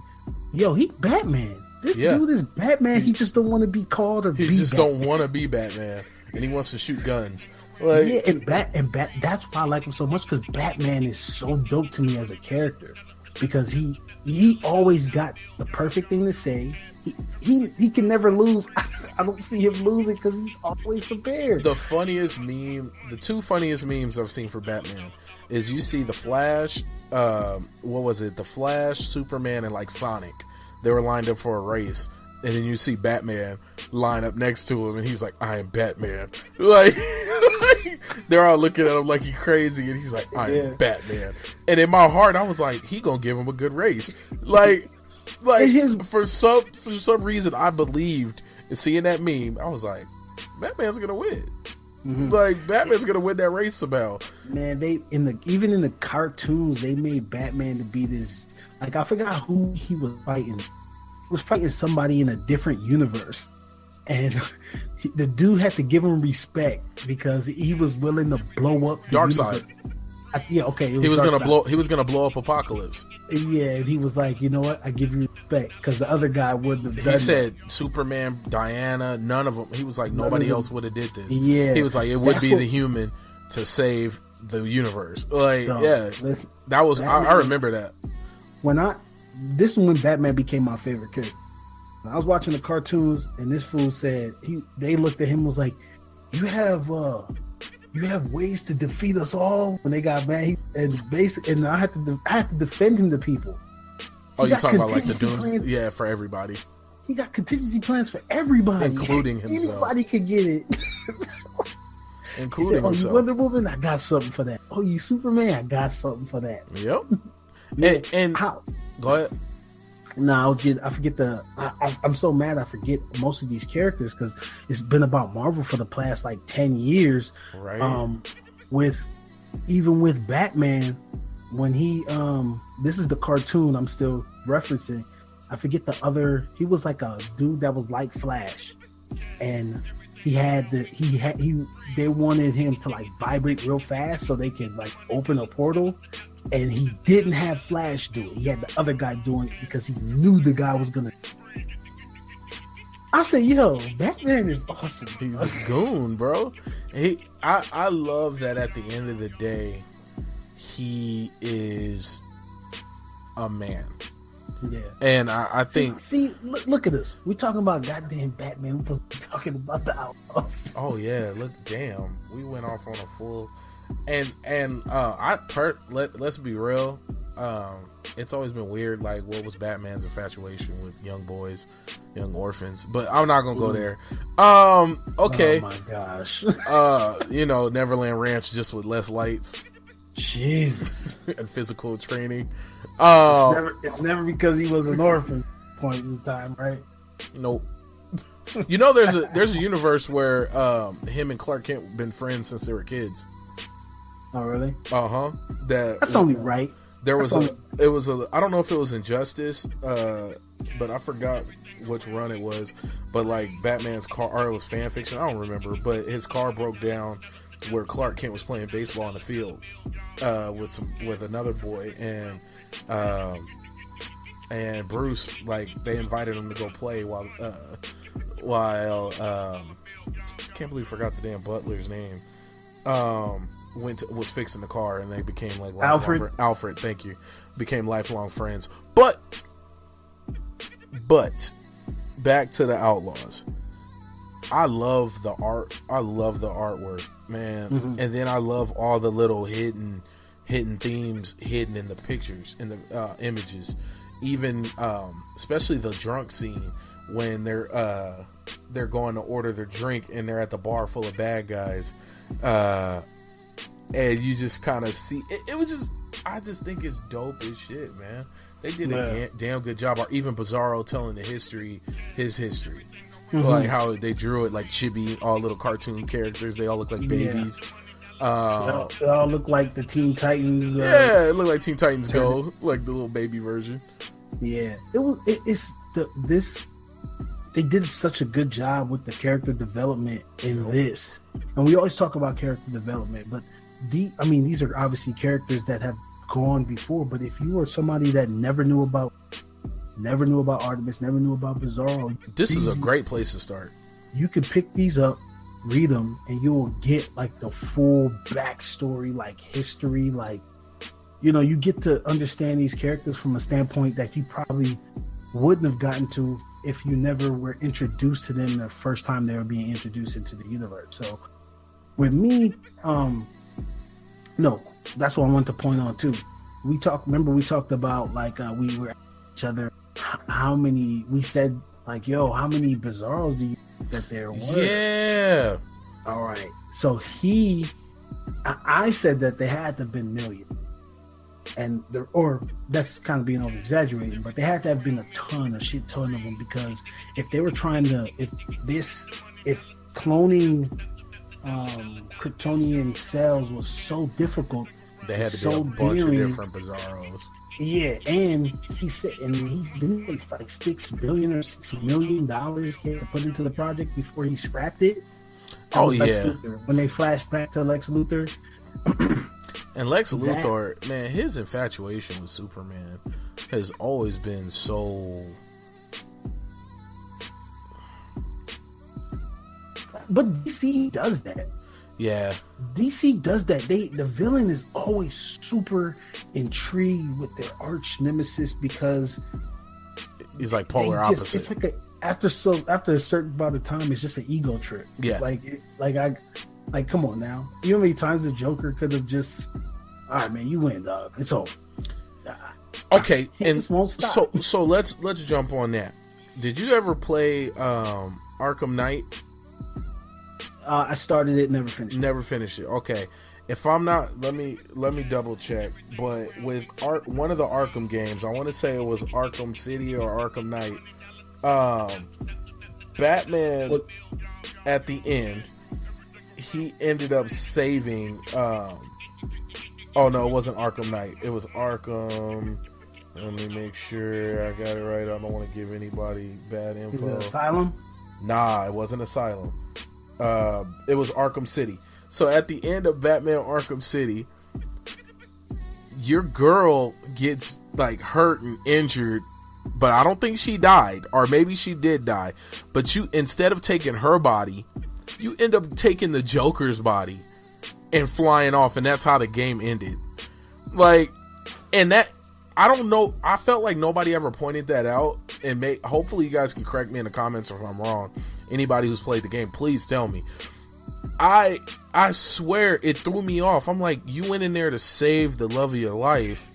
yo, he Batman. This dude is Batman. He just don't want to be called or be Batman. He just don't want to be Batman, and he wants to shoot guns. Like, and that's why I like him so much, because Batman is so dope to me as a character, because he always got the perfect thing to say. He can never lose. I don't see him losing because he's always prepared. The two funniest memes I've seen for Batman is you see the Flash, the Flash, Superman, and like Sonic. They were lined up for a race, and then you see Batman line up next to him, and he's like, "I am Batman." Like they're all looking at him like he's crazy, and he's like, "I am Batman." And in my heart, I was like, "He gonna give him a good race." Like for some reason, I believed, seeing that meme, I was like, Batman's gonna win. Mm-hmm. Like Batman's gonna win that race somehow. Man, even in the cartoons, they made Batman to be this. Like, I forgot who he was fighting. He was fighting somebody in a different universe, and the dude had to give him respect because he was willing to blow up the Darkseid. He was gonna blow up Apocalypse. Yeah, and he was like, you know what? I give you respect, because the other guy wouldn't have done. He said Superman, Diana, none of them. He was like, nobody else would have did this. Yeah, he was like, it would be the human to save the universe. Like, listen, that was I remember that. This is when Batman became my favorite character. When I was watching the cartoons, and this fool said they looked at him and was like, you have ways to defeat us all. When they got mad, and I had to defend him to people. Oh, you're talking about like the dooms? Yeah, for everybody. He got contingency plans for everybody, including himself. Anybody could get it, including himself. Oh, you Wonder Woman? I got something for that. Oh, you Superman? I got something for that. Yep. and how? Go ahead. No, I forget I'm so mad I forget most of these characters, because it's been about Marvel for the past like 10 years. Right. With Batman, when this is the cartoon I'm still referencing. I forget he was like a dude that was like Flash, and they wanted him to like vibrate real fast so they could like open a portal. And he didn't have Flash do it. He had the other guy doing it because he knew the guy was gonna. I said, yo, Batman is awesome. He's a goon, bro. I love that at the end of the day, he is a man. Yeah. And I think... See, look at this. We're talking about goddamn Batman. We're supposed to be talking about the Outlaws. Oh, yeah. Look, damn. We went off on a full... And let's be real. It's always been weird, like, what was Batman's infatuation with young boys, young orphans? But I'm not gonna go there. Okay. Oh my gosh. Neverland Ranch just with less lights. Jesus. And physical training. It's never because he was an orphan point in time, right? Nope. There's a universe where him and Clark Kent been friends since they were kids. Oh really? That's only right. I don't know if it was Injustice, but I forgot which run it was. But like Batman's car, or it was fan fiction, I don't remember. But his car broke down where Clark Kent was playing baseball on the field with another boy, and Bruce, like, they invited him to go play while can't believe I forgot the damn butler's name. Was fixing the car, and they became like Alfred, thank you, became lifelong friends. But back to the Outlaws. I love the art. I love the artwork, man. Mm-hmm. And then I love all the little hidden themes hidden in the pictures, in the images. Even especially the drunk scene when they're going to order their drink and they're at the bar full of bad guys. And you just kind of see it was just, I just think it's dope as shit, man. They did a damn good job. Or even Bizarro telling his history, mm-hmm. like how they drew it like chibi, all little cartoon characters. They all look like babies. They all look like the Teen Titans. It looked like Teen Titans Go, like the little baby version. Yeah, they did such a good job with the character development in this. And we always talk about character development, but these are obviously characters that have gone before. But if you were somebody that never knew about Artemis, never knew about Bizarro, this is a great place to start. You can pick these up, read them, and you will get like the full backstory, like history, like, you get to understand these characters from a standpoint that you probably wouldn't have gotten to if you never were introduced to them the first time they were being introduced into the universe. So with me, no, that's what I want to point on too. We talked about like we were at each other. How many we said like, yo, how many Bizarros do you think that there were? Yeah. All right. So I said that they had to have been millions. And or that's kind of being over exaggerating, but they had to have been a shit ton of them, because if they were trying to, if cloning Kryptonian cells was so difficult, they had to be a bunch of different Bizarros. Yeah, and he said, and he's been like $6 billion or $6 million he had to put into the project before he scrapped it. Oh yeah, when they flashed back to Lex Luthor. And Lex Luthor, man, his infatuation with Superman has always been so. But DC does that. Yeah. DC does that. The villain is always super intrigued with their arch nemesis, because he's like polar opposite. It's like after a certain amount of time, it's just an ego trip. Yeah. Like, come on now. You know how many times the Joker could have just, all right, man, you win, dog. It's over. Okay, and just won't stop. So let's jump on that. Did you ever play Arkham Knight? I started it, never finished it. Never finished it. Okay. If I'm not, let me double check. But with one of the Arkham games, I want to say it was Arkham City or Arkham Knight. Batman at the end, he ended up saving. Oh no, it wasn't Arkham Knight. It was Arkham. Let me make sure I got it right. I don't want to give anybody bad info. Is it Asylum? Nah, it wasn't Asylum. It was Arkham City. So at the end of Batman Arkham City, your girl gets like hurt and injured, but I don't think she died, or maybe she did die. But you, instead of taking her body, you end up taking the Joker's body and flying off, and that's how the game ended. Like, and that, I don't know. I felt like nobody ever pointed that out, and hopefully you guys can correct me in the comments if I'm wrong. Anybody who's played the game, please tell me. I swear it threw me off. I'm like, you went in there to save the love of your life,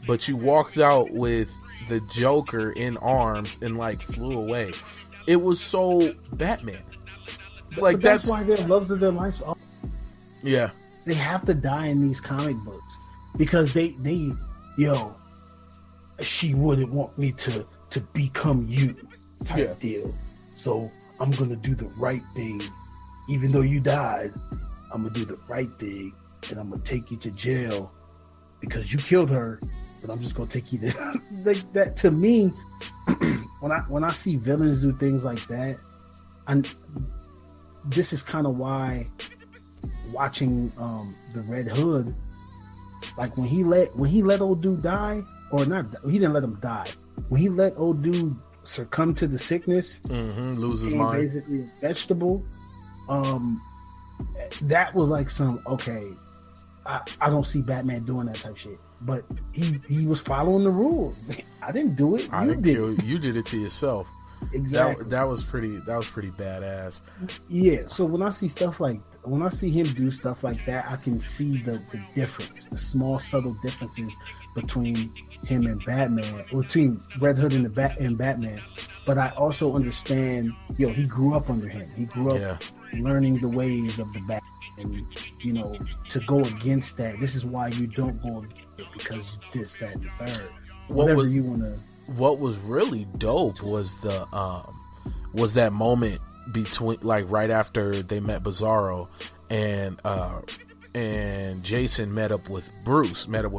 but you walked out with the Joker in arms and like flew away. It was so Batman. Like but that's why their loves of their lives are. Yeah. They have to die in these comic books because they she wouldn't want me to become you type deal. So I'm gonna do the right thing. Even though you died, I'm gonna do the right thing and I'm gonna take you to jail because you killed her, but I'm just gonna take you to like that. To me, when I see villains do things like that, this is kind of why watching the Red Hood, like when he let old dude die, or not, he didn't let him die. When he let old dude succumb to the sickness, lose his mind, basically a vegetable. That was like I don't see Batman doing that type shit. But he was following the rules. I didn't do it. You did it to yourself. Exactly. That was pretty badass. Yeah. So when I see him do stuff like that, I can see the difference, the small subtle differences between him and Batman, or between Red Hood and Batman. But I also understand, he grew up under him. He grew up learning the ways of the Bat, and to go against that. This is why you don't go against it, because this, that, and the third. Whatever you want to. What was really dope was was that moment between, like, right after they met Bizarro and Jason met up with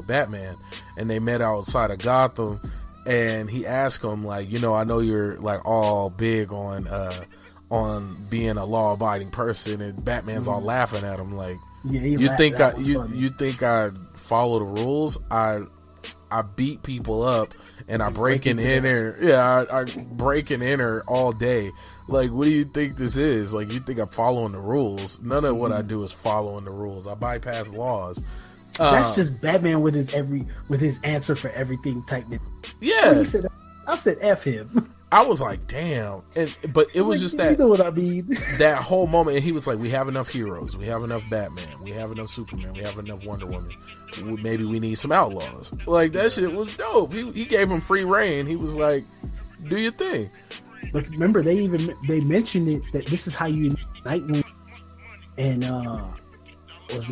Batman, and they met outside of Gotham, and he asked him, like, I know you're like all big on being a law-abiding person, and Batman's all laughing at him like, you think I follow the rules? I beat people up and I break and enter. Yeah, I break and enter all day. Like, what do you think this is? Like, you think I'm following the rules? None of what I do is following the rules. I bypass laws. That's just Batman with his answer for everything type. Yeah, I said F him. I was like, damn. But it was just that. You know what I mean? That whole moment, and he was like, we have enough heroes. We have enough Batman. We have enough Superman. We have enough Wonder Woman. Maybe we need some Outlaws. Like, that shit was dope. He gave him free reign. He was like, do your thing. Look, remember, they mentioned it, that this is how you Nightwing and was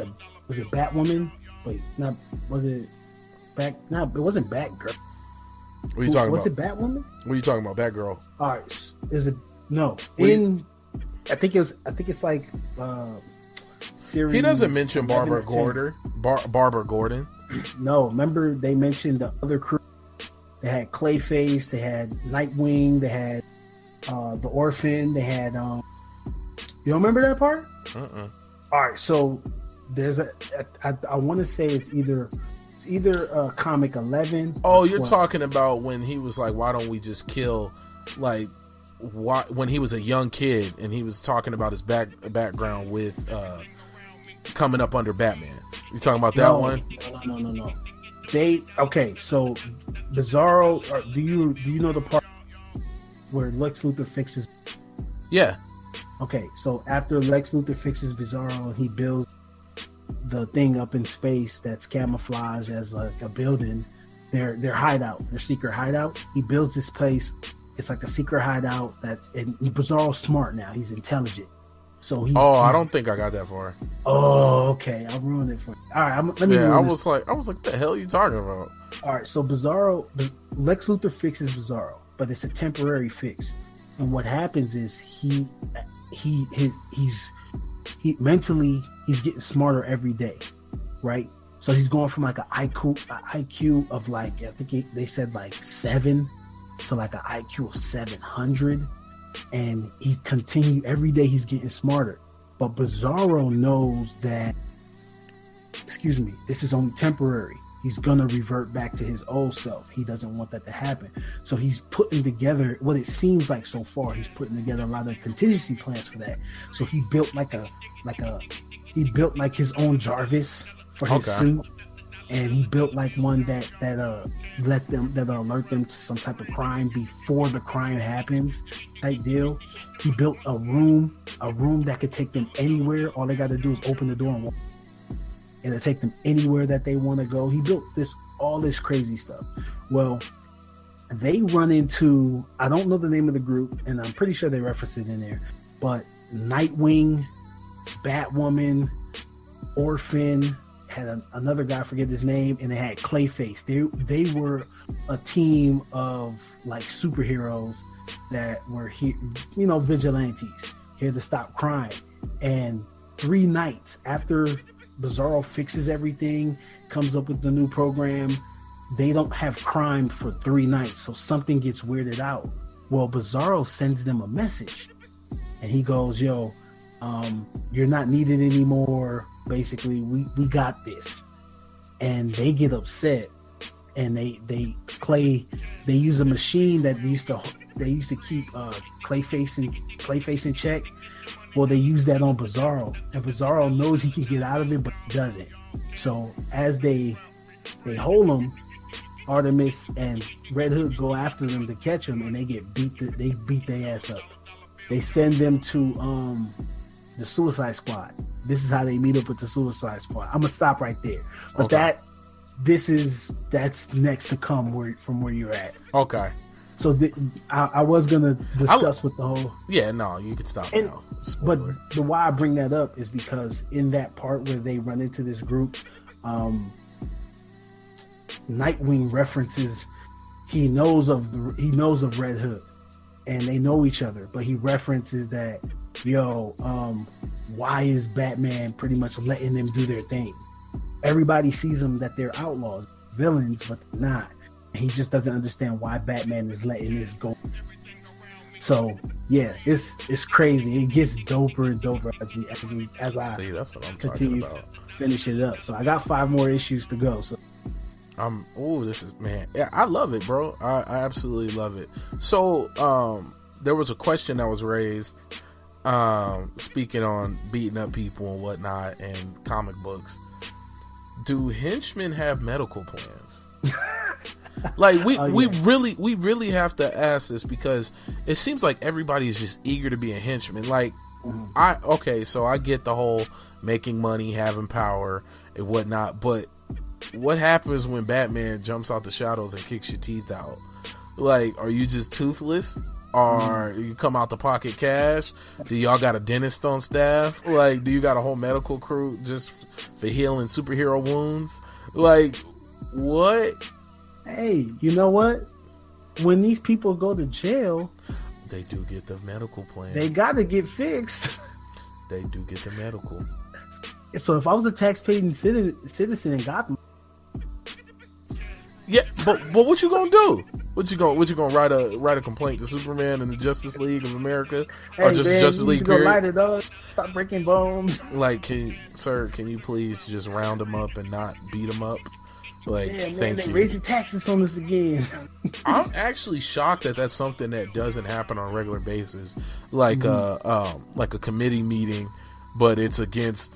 it Batwoman? Wait, it wasn't Batgirl. What are you talking about? Was it Batwoman? What are you talking about? Batgirl. All right. I think it's like series. He doesn't mention Barbara Gordon. No, remember they mentioned the other crew. They had Clayface, they had Nightwing, they had the Orphan, they had you don't remember that part? All right, so there's I want to say it's either comic 11. Oh, you're talking about when he was like, why don't we just kill, like, when he was a young kid, and he was talking about his background with coming up under Batman. You talking about that one? No. So Bizarro, do you know the part where Lex Luthor fixes? Yeah. Okay, so after Lex Luthor fixes Bizarro, he builds the thing up in space that's camouflaged as like a building, their hideout, their secret hideout. He builds this place. It's like a secret hideout and Bizarro's smart now. He's intelligent. So I don't think I got that far. Oh, okay. I'll ruin it for you. All right, let me. Yeah, I was like, what the hell are you talking about? All right, so Lex Luthor fixes Bizarro, but it's a temporary fix. And what happens is he's mentally he's getting smarter every day, right? So he's going from like an IQ of like, I think they said like 7 to like an IQ of 700, and he continue every day. He's getting smarter, but Bizarro knows that, this is only temporary. He's gonna revert back to his old self. He doesn't want that to happen. So he's putting together what it seems like so far. He's putting together a lot of contingency plans for that. So he built like his own Jarvis for his suit, and he built like one that alert them to some type of crime before the crime happens type deal. He built a room that could take them anywhere. All they got to do is open the door and walk. It'll take them anywhere that they want to go. He built all this crazy stuff. Well, they run into, I don't know the name of the group, and I'm pretty sure they reference it in there, but Nightwing, Batwoman, Orphan, had another guy, I forget his name, and they had Clayface. They were a team of like superheroes that were here, vigilantes, here to stop crime. And 3 nights after Bizarro fixes everything, comes up with the new program, they don't have crime for 3 nights, so something gets weirded out. Well, Bizarro sends them a message, and he goes, "Yo, you're not needed anymore. Basically, we got this." And they get upset, and they use a machine that they used to keep Clayface in check. Well, they use that on Bizarro, and Bizarro knows he can get out of it, but doesn't. So as they hold him, Artemis and Red Hood go after them to catch him, and they beat their ass up. They send them to the Suicide Squad. This is how they meet up with the Suicide Squad. I'm gonna stop right there. But okay. That's next to come from where you're at. Okay. So I was gonna discuss with the whole. Yeah, no, you can stop now. Spoiler. But the why I bring that up is because in that part where they run into this group, Nightwing references he knows of Red Hood, and they know each other. But he references that, why is Batman pretty much letting them do their thing? Everybody sees them that they're outlaws, villains, but they're not. He just doesn't understand why Batman is letting this go. So yeah, it's crazy. It gets doper and doper as I see. That's what I'm continue talking about. Finish it up. So I got 5 more issues to go. So this is, man. Yeah, I love it, bro. I absolutely love it. So there was a question that was raised, speaking on beating up people and whatnot and comic books. Do henchmen have medical plans? Like we really have to ask this, because it seems like everybody is just eager to be a henchman. Like, so I get the whole making money, having power and whatnot, but what happens when Batman jumps out the shadows and kicks your teeth out? Like, are you just toothless? Or you come out the pocket cash? Do y'all got a dentist on staff? Like, do you got a whole medical crew just for healing superhero wounds? Like, what? Hey, you know what? When these people go to jail, they do get the medical plan. They got to get fixed. They do get the medical. So if I was a taxpaying citizen in Gotham, yeah, but what you gonna do? What you gonna write a complaint to Superman and the Justice League of America, or just Justice League period? Light it up. Stop breaking bones. Like, can you please just round them up and not beat them up? Like, thank you. Raising taxes on us again. I'm actually shocked that that's something that doesn't happen on a regular basis, like a committee meeting, but it's with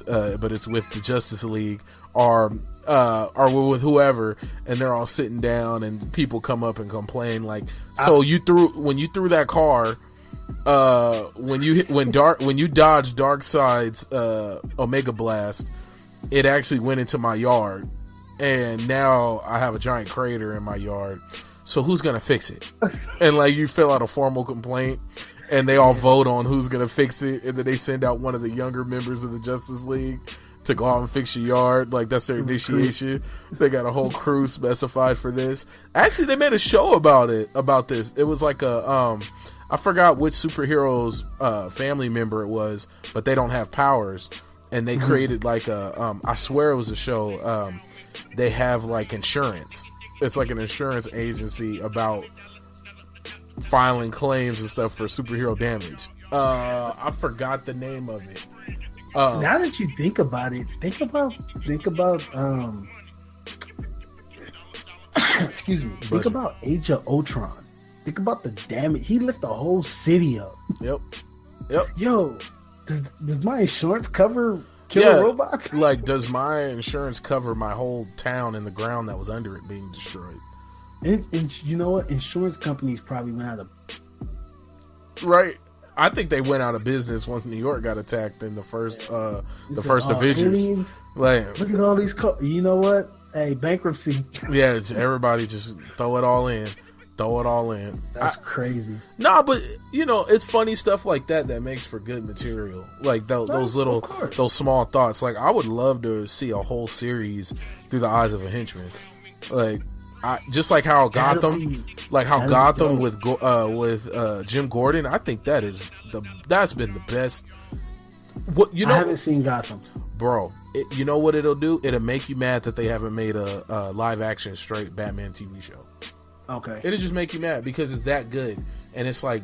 the Justice League or with whoever, and they're all sitting down, and people come up and complain like, so when you threw that car, when you dodged Darkseid's Omega Blast, it actually went into my yard. And now I have a giant crater in my yard. So who's going to fix it? And like, you fill out a formal complaint, and they all vote on who's going to fix it. And then they send out one of the younger members of the Justice League to go out and fix your yard. Like, that's their initiation. They got a whole crew specified for this. Actually, they made a show about this. It was like I forgot which superhero's family member it was, but they don't have powers. And they created like I swear it was a show. They have like insurance. It's like an insurance agency about filing claims and stuff for superhero damage. I forgot the name of it. Now that you think about it, think about excuse me. Think about Age of Ultron. Think about the damage. He lifted the whole city up. Yep. Yo, does my insurance cover Killer robots? Like, does my insurance cover my whole town and the ground that was under it being destroyed? And you know what? Insurance companies probably went out of... Right. I think they went out of business once New York got attacked in the first Avengers. Like, look at all these... you know what? Hey, bankruptcy. Yeah, everybody just throw it all in. Throw it all in. That's crazy. Nah, but you know, it's funny stuff like that makes for good material. Like those small thoughts. Like, I would love to see a whole series through the eyes of a henchman. Like, just like how Gotham, with Jim Gordon. I think that's been the best. What you know? I haven't seen Gotham, bro. You know what it'll do? It'll make you mad that they haven't made a live action straight Batman TV show. Okay. It'll just make you mad because it's that good. And it's like,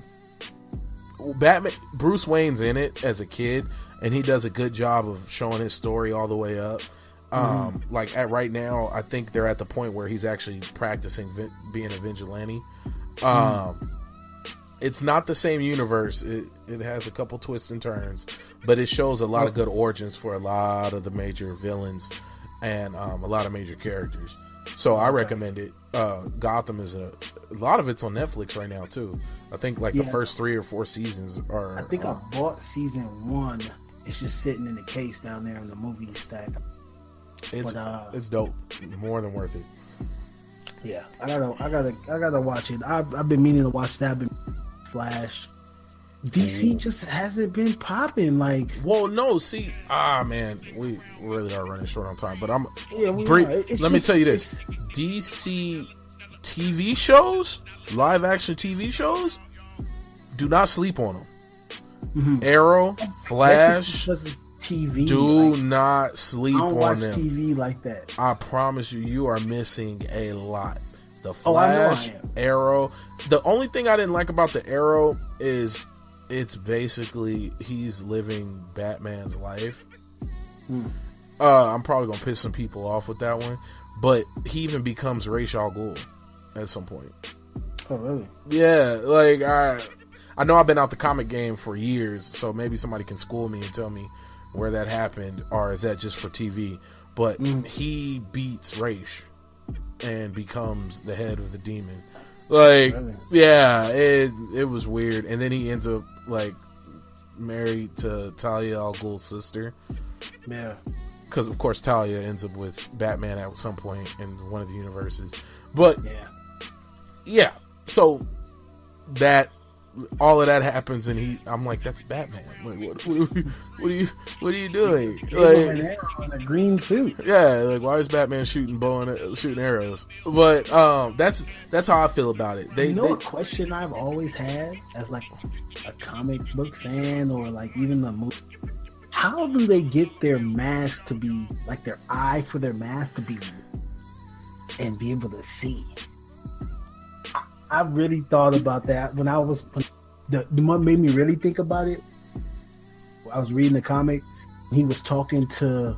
Bruce Wayne's in it as a kid, and he does a good job of showing his story all the way up. Like, right now, I think they're at the point where he's actually practicing being a vigilante. It's not the same universe. It has a couple twists and turns, but it shows a lot of good origins for a lot of the major villains and a lot of major characters. So I recommend it. Gotham is a lot of it's on Netflix right now too. I think the first 3 or 4 seasons are. I think I bought season 1. It's just sitting in the case down there in the movie stack. It's dope. More than worth it. Yeah, I gotta watch it. I've been meaning to watch that. Flash. DC just hasn't been popping. Like, well, no. See, man, we really are running short on time. But let me tell you this: DC TV shows, live action TV shows, do not sleep on them. Mm-hmm. Arrow, Flash, TV. Do not sleep on them. TV like that. I promise you are missing a lot. The Flash, Arrow. The only thing I didn't like about the Arrow is it's basically he's living Batman's life. I'm probably gonna piss some people off with that one, but he even becomes Ra's al Ghul at some point. Oh, really? Yeah, like I know I've been out the comic game for years, so maybe somebody can school me and tell me where that happened, or is that just for TV? But he beats Ra's and becomes the head of the demon. Like, really? Yeah, it was weird. And then he ends up like married to Talia al Ghul's sister. Yeah, because of course Talia ends up with Batman at some point in one of the universes. But yeah. So that all of that happens, and I'm like, that's Batman. Like, what are you doing? Like, in a green suit. Yeah, like, why is Batman shooting arrows? But that's how I feel about it. A question I've always had as like a comic book fan, or like even the movie. How do they get their mask to be like their eye for their mask to be and be able to see? I really thought about that when the what made me really think about it. I was reading the comic. He was talking to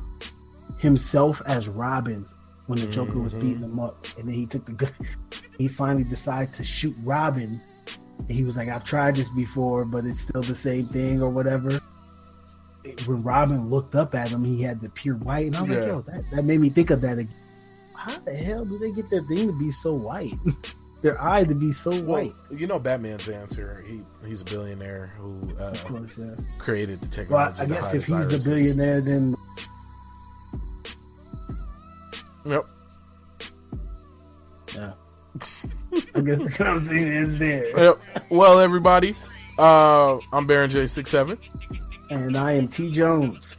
himself as Robin when the Joker was beating him up, and then he took the gun. He finally decided to shoot Robin. And he was like, "I've tried this before, but it's still the same thing, or whatever." When Robin looked up at him, he had the pure white, and I was like, "Yo, that made me think of that again. How the hell do they get their thing to be so white?" Their eye to be so white. You know Batman's answer. He's a billionaire who created the technology. Well, I guess if he's the billionaire, then yep. Yeah. I guess the conversation is there. Yep. Well, everybody, I'm Baron J67, and I am xTJones,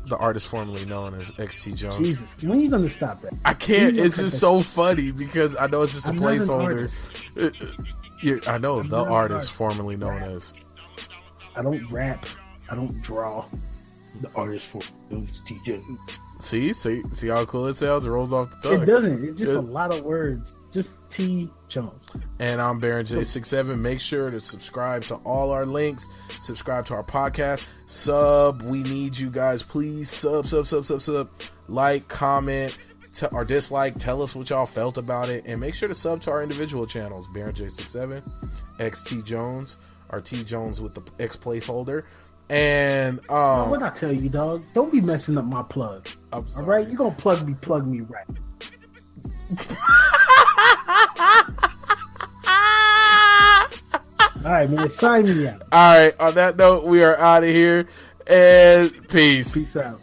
the artist formerly known as xTJones. Jesus, when are you going to stop that? I can't. It's just so funny because I know it's just a placeholder. I know the artist formerly known as. I don't rap. I don't draw. The artist formerly known as xTJones. See how cool it sounds? It rolls off the tongue. It doesn't. It's just a lot of words. Just xTJones. And I'm Baron J67. Make sure to subscribe to all our links. Subscribe to our podcast. We need you guys. Please sub. Like, comment, or dislike. Tell us what y'all felt about it. And make sure to sub to our individual channels. Baron J67, xTJones, or T Jones with the X placeholder. And what I tell you, dog? Don't be messing up my plug. I'm sorry. All right, you gonna plug me right. All right, man. Sign me out. All right. On that note, we are out of here. And peace. Peace out.